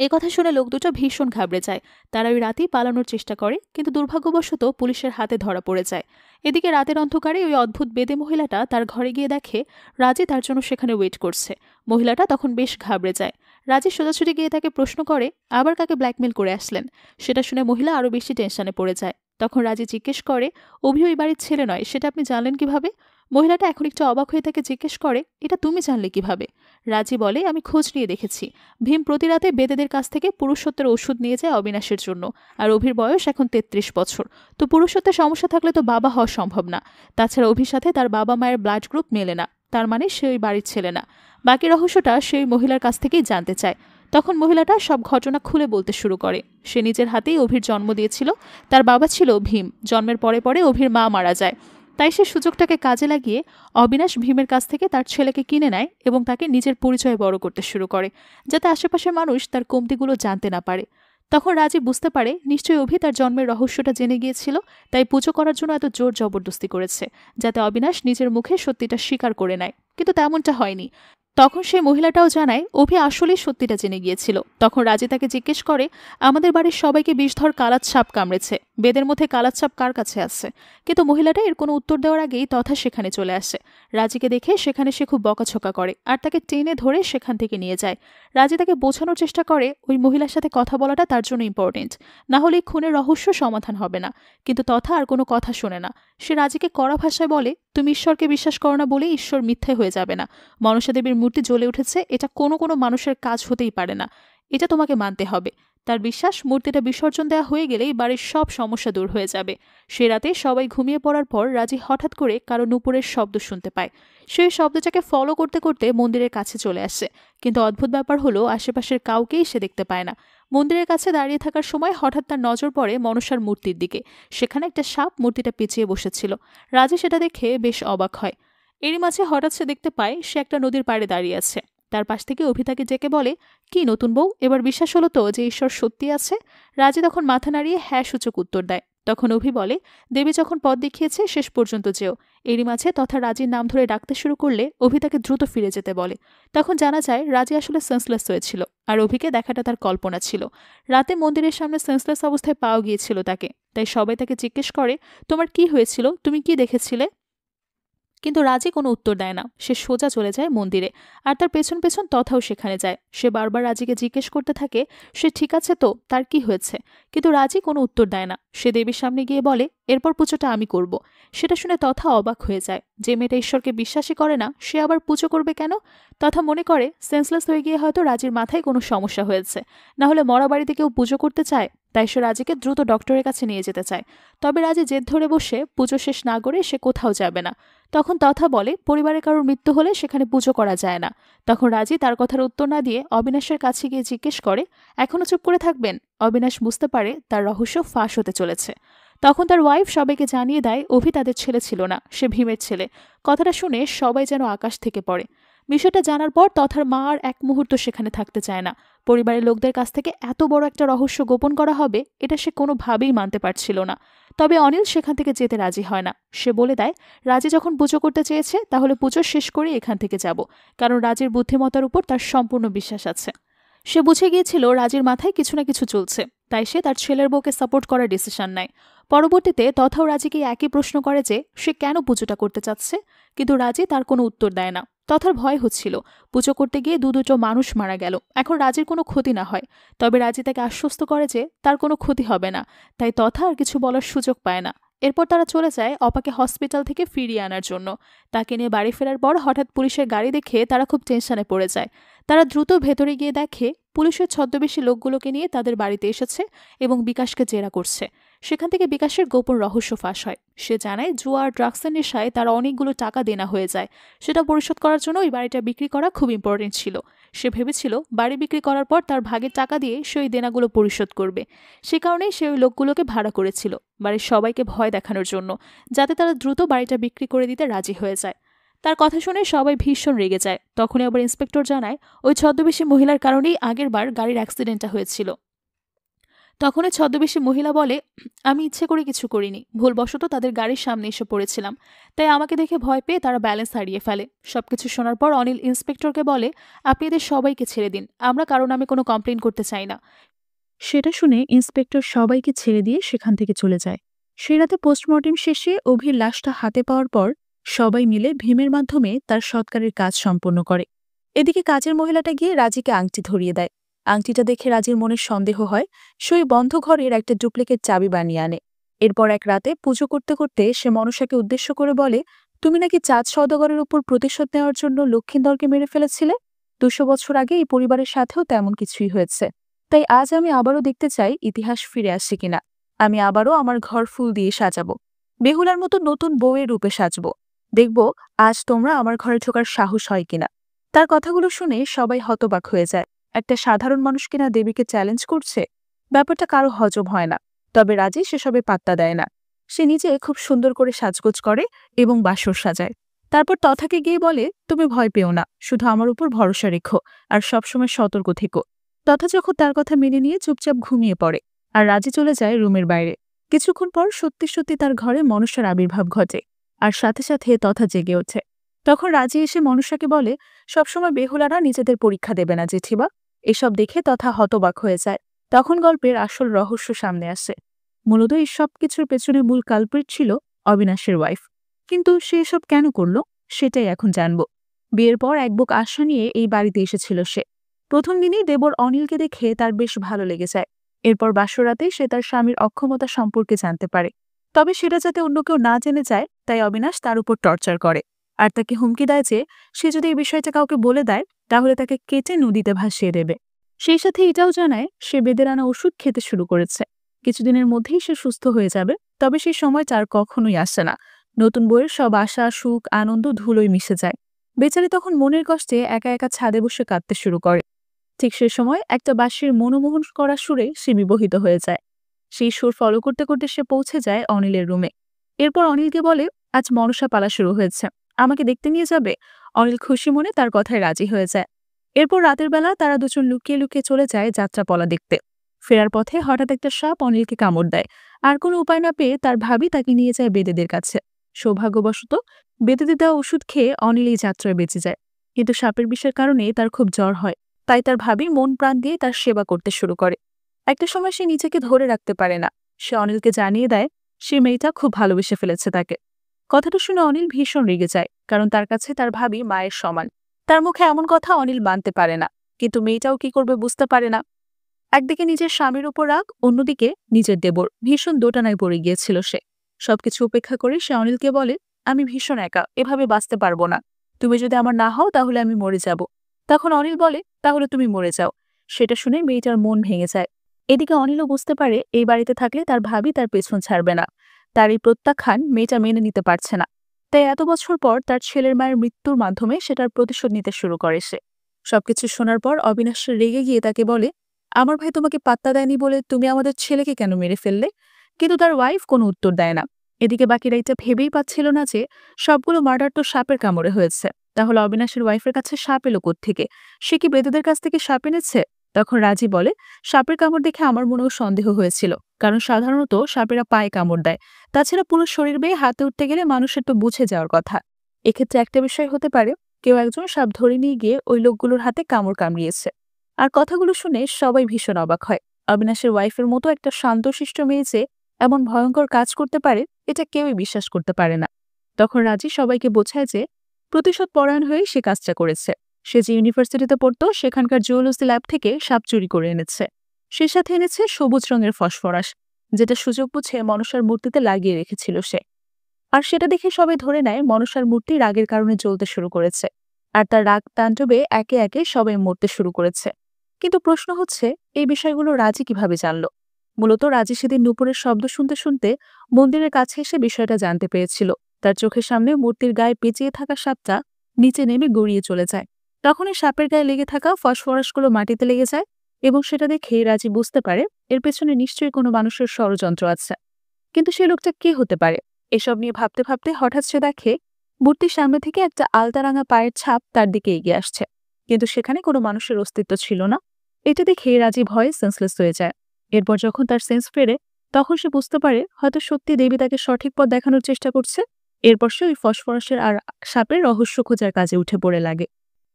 এ কথা শুনে লোক দুটো ভীষণ ঘাবড়ে যায়। তারা ওই রাতেই পালানোর চেষ্টা করে, কিন্তু দুর্ভাগ্যবশত পুলিশের হাতে ধরা পড়ে যায়। এদিকে রাতের অন্ধকারে ওই অদ্ভুত বেদে মহিলাটা তার ঘরে গিয়ে দেখে রাজি তার জন্য সেখানে ওয়েট করছে। মহিলাটা তখন বেশ ঘাবড়ে যায়। রাজি সোজাসুজি গিয়ে তাকে প্রশ্ন করে, আবার কাকে ব্ল্যাকমেল করে আসলেন? সেটা শুনে মহিলা আরও বেশি টেনশনে পড়ে যায়। তখন রাজি জিজ্ঞেস করে, অভি ওই বাড়ির ছেলে নয়, সেটা আপনি জানলেন কিভাবে? মহিলাটা এখন একটু অবাক হয়ে তাকে জিজ্ঞেস করে, এটা তুমি জানলে কিভাবে? রাজি বলে, আমি খোঁজ নিয়ে দেখেছি। ভীম প্রতি রাতে বেদেদের কাছ থেকে পুরুষত্বের ওষুধ নিয়ে যায় অবিনাশের জন্য। আর অভির বয়স এখন 33 বছর। তো পুরুষত্বের সমস্যা থাকলে তো বাবা হওয়া সম্ভব না। তাছাড়া অভির সাথে তার বাবা মায়ের ব্লাড গ্রুপ মেলে না, তার মানে সে ওই বাড়ির ছেলে না। বাকি রহস্যটা সেই মহিলার কাছ থেকেই জানতে চায়। তখন মহিলাটা সব ঘটনা খুলে বলতে শুরু করে। সে নিজের হাতেই অভির জন্ম দিয়েছিল। তার বাবা ছিল ভীম। জন্মের পরে পরে অভির মা মারা যায়। তাই সে সুযোগটাকে কাজে লাগিয়ে অবিনাশ ভীমের কাছ থেকে তার ছেলেকে কিনে নেয় এবং তাকে নিজের পরিচয়ে বড় করতে শুরু করে, যাতে আশেপাশের মানুষ তার কমতিগুলো জানতে না পারে। তখন রাজি বুঝতে পারে নিশ্চয়ই অভি তার জন্মের রহস্যটা জেনে গিয়েছিল, তাই পুজো করার জন্য এত জোর জবরদস্তি করেছে, যাতে অবিনাশ নিজের মুখে সত্যিটা স্বীকার করে নেয়। কিন্তু তেমনটা হয়নি। তখন সেই মহিলাটাও জানায় অভি আসলেই সত্যিটা জেনে গিয়েছিল। তখন রাজি তাকে জিজ্ঞেস করে, আমাদের বাড়ির সবাইকে বিষধর কালাত সাপ কামড়েছে, বেদের মধ্যে কালাত সাপ কার কাছে আছে? কিন্তু মহিলাটা এর কোনো উত্তর দেওয়ার আগেই তথা সেখানে চলে আসে। রাজিকে দেখে সেখানে সে খুব বকাছকা করে আর তাকে টেনে ধরে সেখান থেকে নিয়ে যায়। রাজি তাকে বোঝানোর চেষ্টা করে ওই মহিলার সাথে কথা বলাটা তার জন্য ইম্পর্টেন্ট, না হলে এই খুনের রহস্য সমাধান হবে না। কিন্তু তথা আর কোনো কথা শোনে না। সে রাজিকে কড়া ভাষায় বলে, তুমি ঈশ্বরকে বিশ্বাস করো না বলে ঈশ্বর মিথ্যে হয়ে যাবে না। মনসা দেবীর মূর্তি জ্বলে উঠেছে, এটা কোনো কোনো মানুষের কাজ হতেই পারে না, এটা তোমাকে মানতে হবে। তার বিশ্বাস মূর্তিটা বিসর্জন দেওয়া হয়ে গেলেই বাড়ির সব সমস্যা দূর হয়ে যাবে। সে রাতে সবাই ঘুমিয়ে পড়ার পর রাজি হঠাৎ করে কারো নুপুরের শব্দ শুনতে পায়। সেই শব্দটাকে ফলো করতে করতে মন্দিরের কাছে চলে আসে, কিন্তু অদ্ভুত ব্যাপার হলো আশেপাশের কাউকেই সে দেখতে পায় না। মন্দিরের কাছে দাঁড়িয়ে থাকার সময় হঠাৎ তার নজর পড়ে মনসার মূর্তির দিকে। সেখানে একটা সাপ মূর্তিটা পেঁচিয়ে বসেছিল। রাজি সেটা দেখে বেশ অবাক হয়। এরই মাঝে হঠাৎ সে দেখতে পায় সে একটা নদীর পাড়ে দাঁড়িয়ে আছে। তার পাশ থেকে অভি তাকে ডেকে বলে, কি নতুন বউ, এবার বিশ্বাস হলো তো যে ঈশ্বর সত্যি আছে? রাজি তখন মাথা নাড়িয়ে হ্যাঁ সূচক উত্তর দেয়। তখন অভি বলে, দেবী যখন পথ দেখিয়েছে শেষ পর্যন্ত যেও। এরই মাঝে তথা রাজির নাম ধরে ডাকতে শুরু করলে অভি তাকে দ্রুত ফিরে যেতে বলে। তখন জানা যায় রাজি আসলে সেন্সলেস হয়েছিল, আর অভিকে দেখাটা তার কল্পনা ছিল। রাতে মন্দিরের সামনে সেন্সলেস অবস্থায় পাওয়া গিয়েছিল তাকে। তাই সবাই তাকে জিজ্ঞেস করে, তোমার কি হয়েছিল, তুমি কি দেখেছিলে? কিন্তু রাজি কোনো উত্তর দেয় না। সে সোজা চলে যায় মন্দিরে, আর তার পেছন পেছন তথাও সেখানে যায়। সে বারবার রাজিকে জিজ্ঞেস করতে থাকে সে ঠিক আছে তো, তার কি হয়েছে? কিন্তু রাজি কোনো উত্তর দেয় না। সে দেবীর সামনে গিয়ে বলে, এরপর পুজোটা আমি করব। সেটা শুনে তথা অবাক হয়ে যায়। যে মেয়েটা ঈশ্বরকে বিশ্বাসই করে না সে আবার পুজো করবে কেন? তথা মনে করে সেন্সলেস হয়ে গিয়ে হয়তো রাজির মাথায় কোনো সমস্যা হয়েছে, না হলে মরা বাড়িতে কেউ পুজো করতে চায়? তাই সে রাজিকে দ্রুত ডক্টরের কাছে নিয়ে যেতে চায়। তবে রাজি জেদ ধরে বসে পুজো শেষ না করে সে কোথাও যাবে না। তখন তথা বলে, পরিবারে কারোর মৃত্যু হলে সেখানে পুজো করা যায় না। তখন রাজি তার কথার উত্তর না দিয়ে অবিনাশের কাছে গিয়ে জিজ্ঞেস করে, এখনো চুপ করে থাকবেন? অবিনাশ বুঝতে পারে তার রহস্য ফাঁস হতে চলেছে। তখন তার ওয়াইফ সবাইকে জানিয়ে দেয় অভি তাদের ছেলে ছিল না, সে ভীমের ছেলে। কথাটা শুনে সবাই যেন আকাশ থেকে পড়ে। বিষয়টা জানার পর তথার মা আর এক মুহূর্ত সেখানে থাকতে চায় না। পরিবারের লোকদের কাছ থেকে এত বড় একটা রহস্য গোপন করা হবে এটা সে কোনোভাবেই মানতে পারছিল না। তবে অনিল সেখান থেকে যেতে রাজি হয় না। সে বলে দেয়, রাজি যখন পুজো করতে চেয়েছে তাহলে পুজো শেষ করে এখান থেকে যাব, কারণ রাজির বুদ্ধিমত্তার উপর তার সম্পূর্ণ বিশ্বাস আছে। সে বুঝে গিয়েছিল রাজির মাথায় কিছু না কিছু চলছে, তাই সে তার ছেলের বউকে সাপোর্ট করার ডিসিশন নেয়। পরবর্তীতে তথাও রাজিকে একই প্রশ্ন করে যে সে কেন পুজোটা করতে চাচ্ছে, কিন্তু রাজি তার কোনো উত্তর দেয় না। তথার ভয় হচ্ছিল পুজো করতে গিয়ে দুটো মানুষ মারা গেল, এখন রাজির কোনো ক্ষতি না হয়। তবে রাজি তাকে আশ্বস্ত করে যে তার কোনো ক্ষতি হবে না, তাই তথা আর কিছু বলার সুযোগ পায় না। এরপর তারা চলে যায় অপাকে হসপিটাল থেকে ফিরিয়ে আনার জন্য। তাকে নিয়ে বাড়ি ফেরার পর হঠাৎ পুলিশের গাড়ি দেখে তারা খুব টেনশনে পড়ে যায়। তারা দ্রুত ভেতরে গিয়ে দেখে পুলিশের ছদ্মবেশী লোকগুলোকে নিয়ে তাদের বাড়িতে এসেছে এবং বিকাশকে জেরা করছে। সেখান থেকে বিকাশের গোপন রহস্য ফাঁস হয়। সে জানায় জুয়া আর ড্রাগসের নেশায় তারা অনেকগুলো টাকা দেনা হয়ে যায়। সেটা পরিশোধ করার জন্য ওই বাড়িটা বিক্রি করা খুব ইম্পর্টেন্ট ছিল। সে ভেবেছিল বাড়ি বিক্রি করার পর তার ভাগের টাকা দিয়ে সে ওই দেনাগুলো পরিশোধ করবে। সে কারণেই সে ওই লোকগুলোকে ভাড়া করেছিল, বাড়ির সবাইকে ভয় দেখানোর জন্য, যাতে তারা দ্রুত বাড়িটা বিক্রি করে দিতে রাজি হয়ে যায়। তার কথা শুনে সবাই ভীষণ রেগে যায়। তখনই আবার ইন্সপেক্টর জানায় ওই ছদ্মবেশী মহিলার কারণেই আগের বার গাড়ির অ্যাক্সিডেন্টটা হয়েছিল। তখন ওই ছদ্মবেশী মহিলা বলে, আমি ইচ্ছে করে কিছু করিনি, ভুলবশত তাদের গাড়ির সামনে এসে পড়েছিলাম, তাই আমাকে দেখে ভয় পেয়ে তারা ব্যালেন্স হারিয়ে ফেলে। সবকিছু শোনার পর অনিল ইন্সপেক্টরকে বলে, আপনি এদের সবাইকে ছেড়ে দিন, আমরা কারো নামে কোনো কমপ্লেন করতে চাই না। সেটা শুনে ইন্সপেক্টর সবাইকে ছেড়ে দিয়ে সেখান থেকে চলে যায়। সেই রাতে পোস্টমর্টেম শেষে অভির লাশটা হাতে পাওয়ার পর সবাই মিলে ভীমের মাধ্যমে তার সৎকারের কাজ সম্পন্ন করে। এদিকে কাজের মহিলাটা গিয়ে রাজিকে আংটি ধরিয়ে দেয়। আংটিটা দেখে রাজির মনে সন্দেহ হয়। সে বন্ধ ঘরের একটা ডুপ্লিকেট চাবি বানিয়ে আনে। এরপর এক রাতে পুজো করতে করতে সে মনসাকে উদ্দেশ্য করে বলে, তুমি নাকি চাঁদ সওদাগরের উপর প্রতিশোধ নেওয়ার জন্য লক্ষ্মীন্দরকে মেরে ফেলেছিলে। 200 বছর আগে এই পরিবারের সাথেও তেমন কিছুই হয়েছে। তাই আজ আমি আবারও দেখতে চাই ইতিহাস ফিরে আসছে কিনা। আমি আবারও আমার ঘর ফুল দিয়ে সাজাবো, বেহুলার মতো নতুন বউয়ের রূপে সাজবো। দেখব আজ তোমরা আমার ঘরে ঢোকার সাহস হয় কিনা। তার কথাগুলো শুনে সবাই হতবাক হয়ে যায়। একটা সাধারণ মানুষ কিনা দেবীকে চ্যালেঞ্জ করছে, ব্যাপারটা কারো হজম হয় না। তবে রাজি সেসবে পাত্তা দেয় না। সে নিজে খুব সুন্দর করে সাজগোজ করে এবং বাসর সাজায়। তারপর তথাকে গিয়ে বলে, তুমি ভয় পেও না, শুধু আমার উপর ভরসা রেখো আর সবসময় সতর্ক থেকো। তথা যখন তার কথা মেনে নিয়ে চুপচাপ ঘুমিয়ে পড়ে আর রাজি চলে যায় রুমের বাইরে। কিছুক্ষণ পর সত্যি সত্যি তার ঘরে মনসার আবির্ভাব ঘটে আর সাথে সাথে তথা জেগে ওঠে। তখন রাজি এসে মনসাকে বলে, সবসময় বেহুলারা নিজেদের পরীক্ষা দেবে না জেঠিবা। এসব দেখে তথা হতবাক হয়ে যায়। তখন গল্পের আসল রহস্য সামনে আসে। মূলত এই সব কিছুর পেছনে মূল কালপ্রিট ছিল অবিনাশের ওয়াইফ। কিন্তু সে এসব কেন করল সেটাই এখন জানব। বিয়ের পর এক বুক আশা নিয়ে এই বাড়িতে এসেছিল সে। প্রথম দিনেই দেবর অনিলকে দেখে তার বেশ ভালো লেগে যায়। এরপর বাসরাতেই সে তার স্বামীর অক্ষমতা সম্পর্কে জানতে পারে। তবে সেটা যাতে অন্য কেউ না জেনে যায় তাই অবিনাশ তার উপর টর্চার করে আর তাকে হুমকি দেয় যে সে যদি এই বিষয়টা কাউকে বলে দেয় তাহলে তাকে কেটে নদীতে ভাসিয়ে দেবে। সেই সাথে এটাও জানায় সে বেদের আনা ওষুধ খেতে শুরু করেছে। কিছুদিনের মধ্যেই সে সুস্থ হয়ে যাবে। তবে সেই সময় তার কখনোই আসে না। নতুন বইয়ের সব আশা, সুখ, আনন্দ ধুলোয় মিশে যায়। বেচারি তখন মনের কষ্টে একা একা ছাদে বসে কাঁদতে শুরু করে। ঠিক সে সময় একটা বাঁশির মনোমোহন করা সুরে সে বিবহিত হয়ে যায়। সেই সুর ফলো করতে করতে সে পৌঁছে যায় অনিলের রুমে। এরপর অনিলকে বলে, আজ মনসা পালা শুরু হয়েছে, আমাকে দেখতে নিয়ে যাবে। অনিল খুশি মনে তার কথায় রাজি হয়ে যায়। এরপর রাতের বেলা তারা দুজন লুকিয়ে লুকিয়ে চলে যায় যাত্রাপালা দেখতে। ফেরার পথে হঠাৎ একটা সাপ অনিলকে কামড় দেয়। আর কোনো উপায় না পেয়ে তার ভাবি তাকে নিয়ে যায় বেদেদের কাছে। সৌভাগ্যবশত বেদেদের দেওয়া ওষুধ খেয়ে অনিল এই যাত্রায় বেঁচে যায়। কিন্তু সাপের বিষের কারণে তার খুব জ্বর হয়। তাই তার ভাবি মন প্রাণ দিয়ে তার সেবা করতে শুরু করে। একটা সময় সে নিজেকে ধরে রাখতে পারে না। সে অনিলকে জানিয়ে দেয় সে মেয়েটা খুব ভালোবেসে ফেলেছে তাকে। কথাটা শুনে অনিল ভীষণ রেগে যায়, কারণ তার কাছে তার ভাবি মায়ের সমান। তার মুখে এমন কথা অনিল মানতে পারে না, কিন্তু মেয়েটাও কি করবে বুঝতে পারে না। একদিকে নিজের স্বামীর উপর রাগ, অন্যদিকে নিজের দেবর। ভীষণ দোটানায় পড়ে গিয়েছিল সে। সবকিছু উপেক্ষা করে সে অনিলকে বলে, আমি ভীষণ একা, এভাবে বাঁচতে পারবো না। তুমি যদি আমার না হও তাহলে আমি মরে যাব। তখন অনিল বলে, তাহলে তুমি মরে যাও। সেটা শুনে মেয়েটার মন ভেঙে যায়। এদিকে অনিলও বুঝতে পারে এই বাড়িতে থাকলে তার ভাবি তার পেছন ছাড়বে না। তার এই প্রত্যাখ্যান মেয়েটা মেনে নিতে পারছে না। তাই এত বছর পর তার ছেলের মায়ের মৃত্যুর মাধ্যমে সেটার প্রতিশোধ নিতে শুরু করে সে। সবকিছু শোনার পর অবিনাশ রেগে গিয়ে তাকে বলে, আমার ভাই তোমাকে পাত্তা দেয়নি বলে তুমি আমাদের ছেলেকে কেন মেরে ফেললে? কিন্তু তার ওয়াইফ কোনো উত্তর দেয় না। এদিকে বাকিরা এটা ভেবেই পাচ্ছিল না যে সবগুলো মার্ডার তো সাপের কামড়ে হয়েছে। তাহলে অবিনাশের ওয়াইফের কাছে সাপ এলো কোত্থেকে? সে কি বেদেদের কাছ থেকে সাপ এনেছে? তখন রাজি বলে, সাপের কামড় দেখে আমার মনেও সন্দেহ হয়েছিল, কারণ সাধারণত সাপেরা পায়ে কামড় দেয়। তাছাড়া পুরো শরীর বেয়ে হাতে উঠতে গেলে মানুষের তো বুঝে যাওয়ার কথা। এক্ষেত্রে একটা বিষয় হতে পারে, কেউ একজন সাপ ধরে নিয়ে গিয়ে ওই লোকগুলোর হাতে কামড় কামড়িয়েছে। আর কথাগুলো শুনে সবাই ভীষণ অবাক হয়। অবিনাশের ওয়াইফের মতো একটা শান্তশিষ্ট মেয়ে যে এমন ভয়ঙ্কর কাজ করতে পারে, এটা কেউই বিশ্বাস করতে পারে না। তখন রাজি সবাইকে বোঝায় যে প্রতিশোধ পরায়ণ হয়ে সে কাজটা করেছে। সে যে ইউনিভার্সিটিতে পড়তো সেখানকার জুওলজি ল্যাব থেকে সাপ চুরি করে এনেছে। সে সাথে এনেছে সবুজ রঙের ফসফরাস, যেটা সুযোগ বুঝে মনসার মূর্তিতে লাগিয়ে রেখেছিল সে। আর সেটা দেখে সবাই ধরে নেয় মনসার মূর্তি রাগের কারণে জ্বলতে শুরু করেছে। আর তার রাগ তাণ্ডবে একে একে সবাই মরতে শুরু করেছে। কিন্তু প্রশ্ন হচ্ছে, এই বিষয়গুলো রাজি কিভাবে জানলো? মূলত রাজি সেদিন নুপুরের শব্দ শুনতে শুনতে মন্দিরের কাছে এসে বিষয়টা জানতে পেরেছিল। তার চোখের সামনে মূর্তির গায়ে পেঁচিয়ে থাকা সাপটা নিচে নেমে গড়িয়ে চলে যায়। তখনই সাপের গায়ে লেগে থাকা ফসফরাসগুলো মাটিতে লেগে যায়, এবং সেটা দেখে রাজি বুঝতে পারে এর পেছনে নিশ্চয়ই কোনো মানুষের ষড়যন্ত্র আছে। কিন্তু সে লোকটা কে হতে পারে? এসব নিয়ে ভাবতে ভাবতে হঠাৎ সে দেখে মূর্তির সামনে থেকে একটা আলতারাঙা পায়ের ছাপ তার দিকে এগিয়ে আসছে, কিন্তু সেখানে কোনো মানুষের অস্তিত্ব ছিল না। এটা দেখে রাজি ভয়ে সেন্সলেস হয়ে যায়। এরপর যখন তার সেন্স ফেরে, তখন সে বুঝতে পারে হয়তো সত্যি দেবী তাকে সঠিক পথ দেখানোর চেষ্টা করছে। এরপর সে ওই ফসফরাসের আর সাপের রহস্য খোঁজার কাজে উঠে পড়ে লাগে।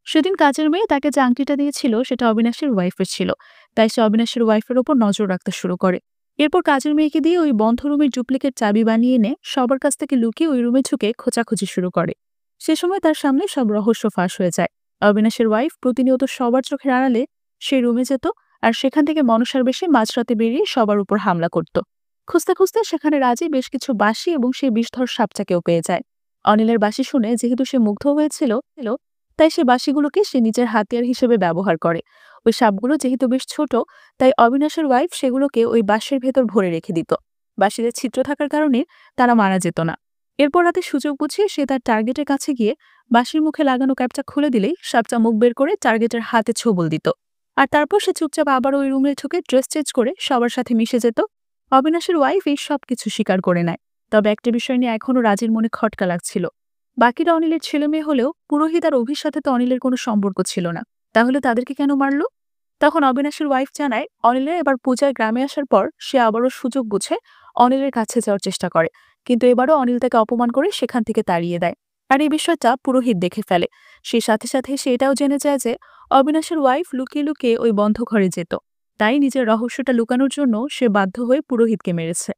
সেদিন কাজের মেয়ে তাকে যে আংটিটা দিয়েছিল সেটা অবিনাশের ওয়াইফের ছিল, তাই সে অবিনাশের ওয়াইফের ওপর নজর রাখতে শুরু করে। এরপর কাজের মেয়েকে দিয়ে ওই বন্ধ রুমের ডুপ্লিকেট চাবি বানিয়ে এনে সবার কাছ থেকে লুকিয়ে ওই রুমে ঝুঁকে খোঁজাখুঁজি শুরু করে। সে সময় তার সামনে সব রহস্য ফাঁস হয়ে যায়। অবিনাশের ওয়াইফ প্রতিনিয়ত সবার চোখের আড়ালে সেই রুমে যেত, আর সেখান থেকে মনসার বেশে মাঝরাতে বেরিয়ে সবার উপর হামলা করত। খুঁজতে খুঁজতে সেখানে রাজি বেশ কিছু বাঁশি এবং সেই বিষধর সাপটাকেও পেয়ে যায়। অনিলের বাঁশি শুনে যেহেতু সে মুগ্ধ হয়েছিল, তাই সে বাঁশিগুলোকে সে নিজের হাতিয়ার হিসেবে ব্যবহার করে। ওই সাপগুলো যেহেতু বেশ ছোট, তাই অবিনাশের ওয়াইফ সেগুলোকে ওই বাঁশের ভেতর ভরে রেখে দিত। বাঁশিতে ছিদ্র থাকার কারণে তারা মারা যেত না। এরপর রাতে সুযোগ বুঝিয়ে সে তার টার্গেটের কাছে গিয়ে বাঁশির মুখে লাগানো ক্যাপটা খুলে দিলেই সাপটা মুখ বের করে টার্গেটের হাতে ছোবল দিত। আর তারপর সে চুপচাপ আবার ওই রুমে ঢুকে ড্রেস চেঞ্জ করে সবার সাথে মিশে যেত। অবিনাশের ওয়াইফ এই সব কিছু স্বীকার করে নেয়। তবে একটা বিষয় নিয়ে এখনো রাজির মনে খটকা লাগছিল। বাকিরা অনিলের ছেলে মেয়ে হলেও পুরোহিত আর অভির সাথে তো অনিলের কোনো সম্পর্ক ছিল না, তাহলে তাদেরকে কেন মারল? তখন অবিনাশের ওয়াইফ জানায় অনিলের এবার পূজায় গ্রামে আসার পর সে আবারও সুযোগ বুঝে অনিলের কাছে যাওয়ার চেষ্টা করে, কিন্তু এবারও অনিল তাকে অপমান করে সেখান থেকে তাড়িয়ে দেয়। আর এই বিষয়টা পুরোহিত দেখে ফেলে। সেই সাথে সাথে সে এটাও জেনে যায় যে অবিনাশের ওয়াইফ লুকিয়ে লুকিয়ে ওই বন্ধ ঘরে যেত, তাই নিজের রহস্যটা লুকানোর জন্য সে বাধ্য হয়ে পুরোহিতকে মেরেছে।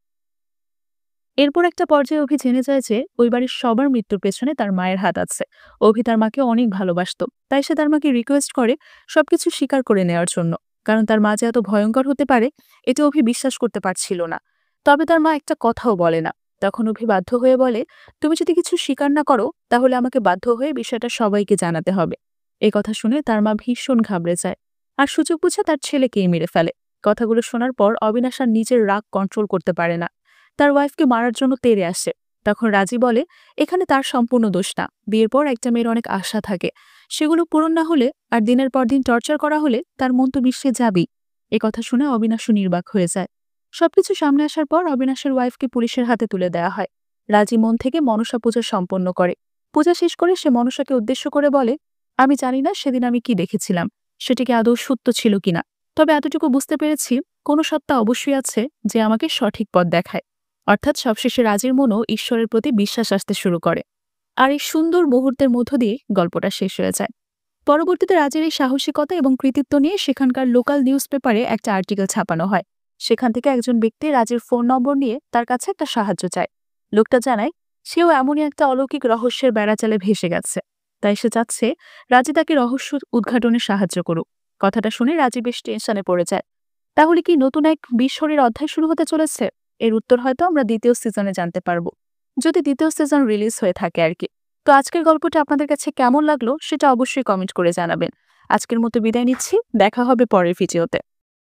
এরপর একটা পর্যায়ে অভি জেনে যায় যে ওই বাড়ির সবার মৃত্যুর পেছনে তার মায়ের হাত আছে। অভি তার মাকে অনেক ভালোবাসত, তাই সে তার মাকে রিকোয়েস্ট করে সবকিছু স্বীকার করে নেওয়ার জন্য, কারণ তার মা যে এত ভয়ঙ্কর হতে পারে এটা অভি বিশ্বাস করতে পারছিল না। তবে তার মা একটা কথাও বলে না। তখন অভি বাধ্য হয়ে বলে, তুমি যদি কিছু স্বীকার না করো তাহলে আমাকে বাধ্য হয়ে বিষয়টা সবাইকে জানাতে হবে। এই কথা শুনে তার মা ভীষণ ঘাবড়ে যায়, আর সুযোগ বুঝে তার ছেলেকেই মেরে ফেলে। কথাগুলো শোনার পর অবিনাশ আর নিজের রাগ কন্ট্রোল করতে পারে না, তার ওয়াইফকে মারার জন্য তেড়ে আসে। তখন রাজি বলে এখানে তার সম্পূর্ণ দোষ না, বিয়ের পর একটা মেয়ের অনেক আশা থাকে, সেগুলো পূরণ না হলে আর দিনের পর দিন টর্চার করা হলে তার মন তো মিশে যাবেই। এ কথা শুনে অবিনাশও নির্বাক হয়ে যায়। সবকিছু সামনে আসার পর অবিনাশের ওয়াইফকে পুলিশের হাতে তুলে দেওয়া হয়। রাজি মন থেকে মনসা পূজা সম্পন্ন করে। পূজা শেষ করে সে মনসাকে উদ্দেশ্য করে বলে, আমি জানি না সেদিন আমি কি দেখেছিলাম, সেটি কি আদৌ সত্য ছিল কিনা, তবে এতটুকু বুঝতে পেরেছি কোনো সত্তা অবশ্যই আছে যে আমাকে সঠিক পথ দেখায়। অর্থাৎ সবশেষে রাজির মনও ঈশ্বরের প্রতি বিশ্বাস আসতে শুরু করে। আর এই সুন্দর মুহূর্তের মধ্য দিয়ে গল্পটা শেষ হয়ে যায়। পরবর্তীতে রাজির এই সাহসিকতা এবং কৃতিত্ব নিয়ে সেখানকার লোকাল নিউজ পেপারে একটা আর্টিকেল ছাপানো হয়। সেখান থেকে একজন ব্যক্তি রাজির ফোন নম্বর নিয়ে তার কাছে একটা সাহায্য চায়। লোকটা জানায় সেও এমনই একটা অলৌকিক রহস্যের বেড়াচালে ভেসে গেছে, তাই সে চাচ্ছে রাজি তাকে রহস্য উদ্ঘাটনে সাহায্য করুক। কথাটা শুনে রাজি বেশ টেনশনে পড়ে যায়। তাহলে কি নতুন এক বিস্ময়ের অধ্যায় শুরু হতে চলেছে? এর উত্তর হয়তো আমরা দ্বিতীয় সিজনে জানতে পারবো, যদি দ্বিতীয় সিজন রিলিজ হয়ে থাকে আর কি। তো আজকের গল্পটা আপনাদের কাছে কেমন লাগলো সেটা অবশ্যই কমেন্ট করে জানাবেন। আজকের মতো বিদায় নিচ্ছি, দেখা হবে পরের ভিডিওতে।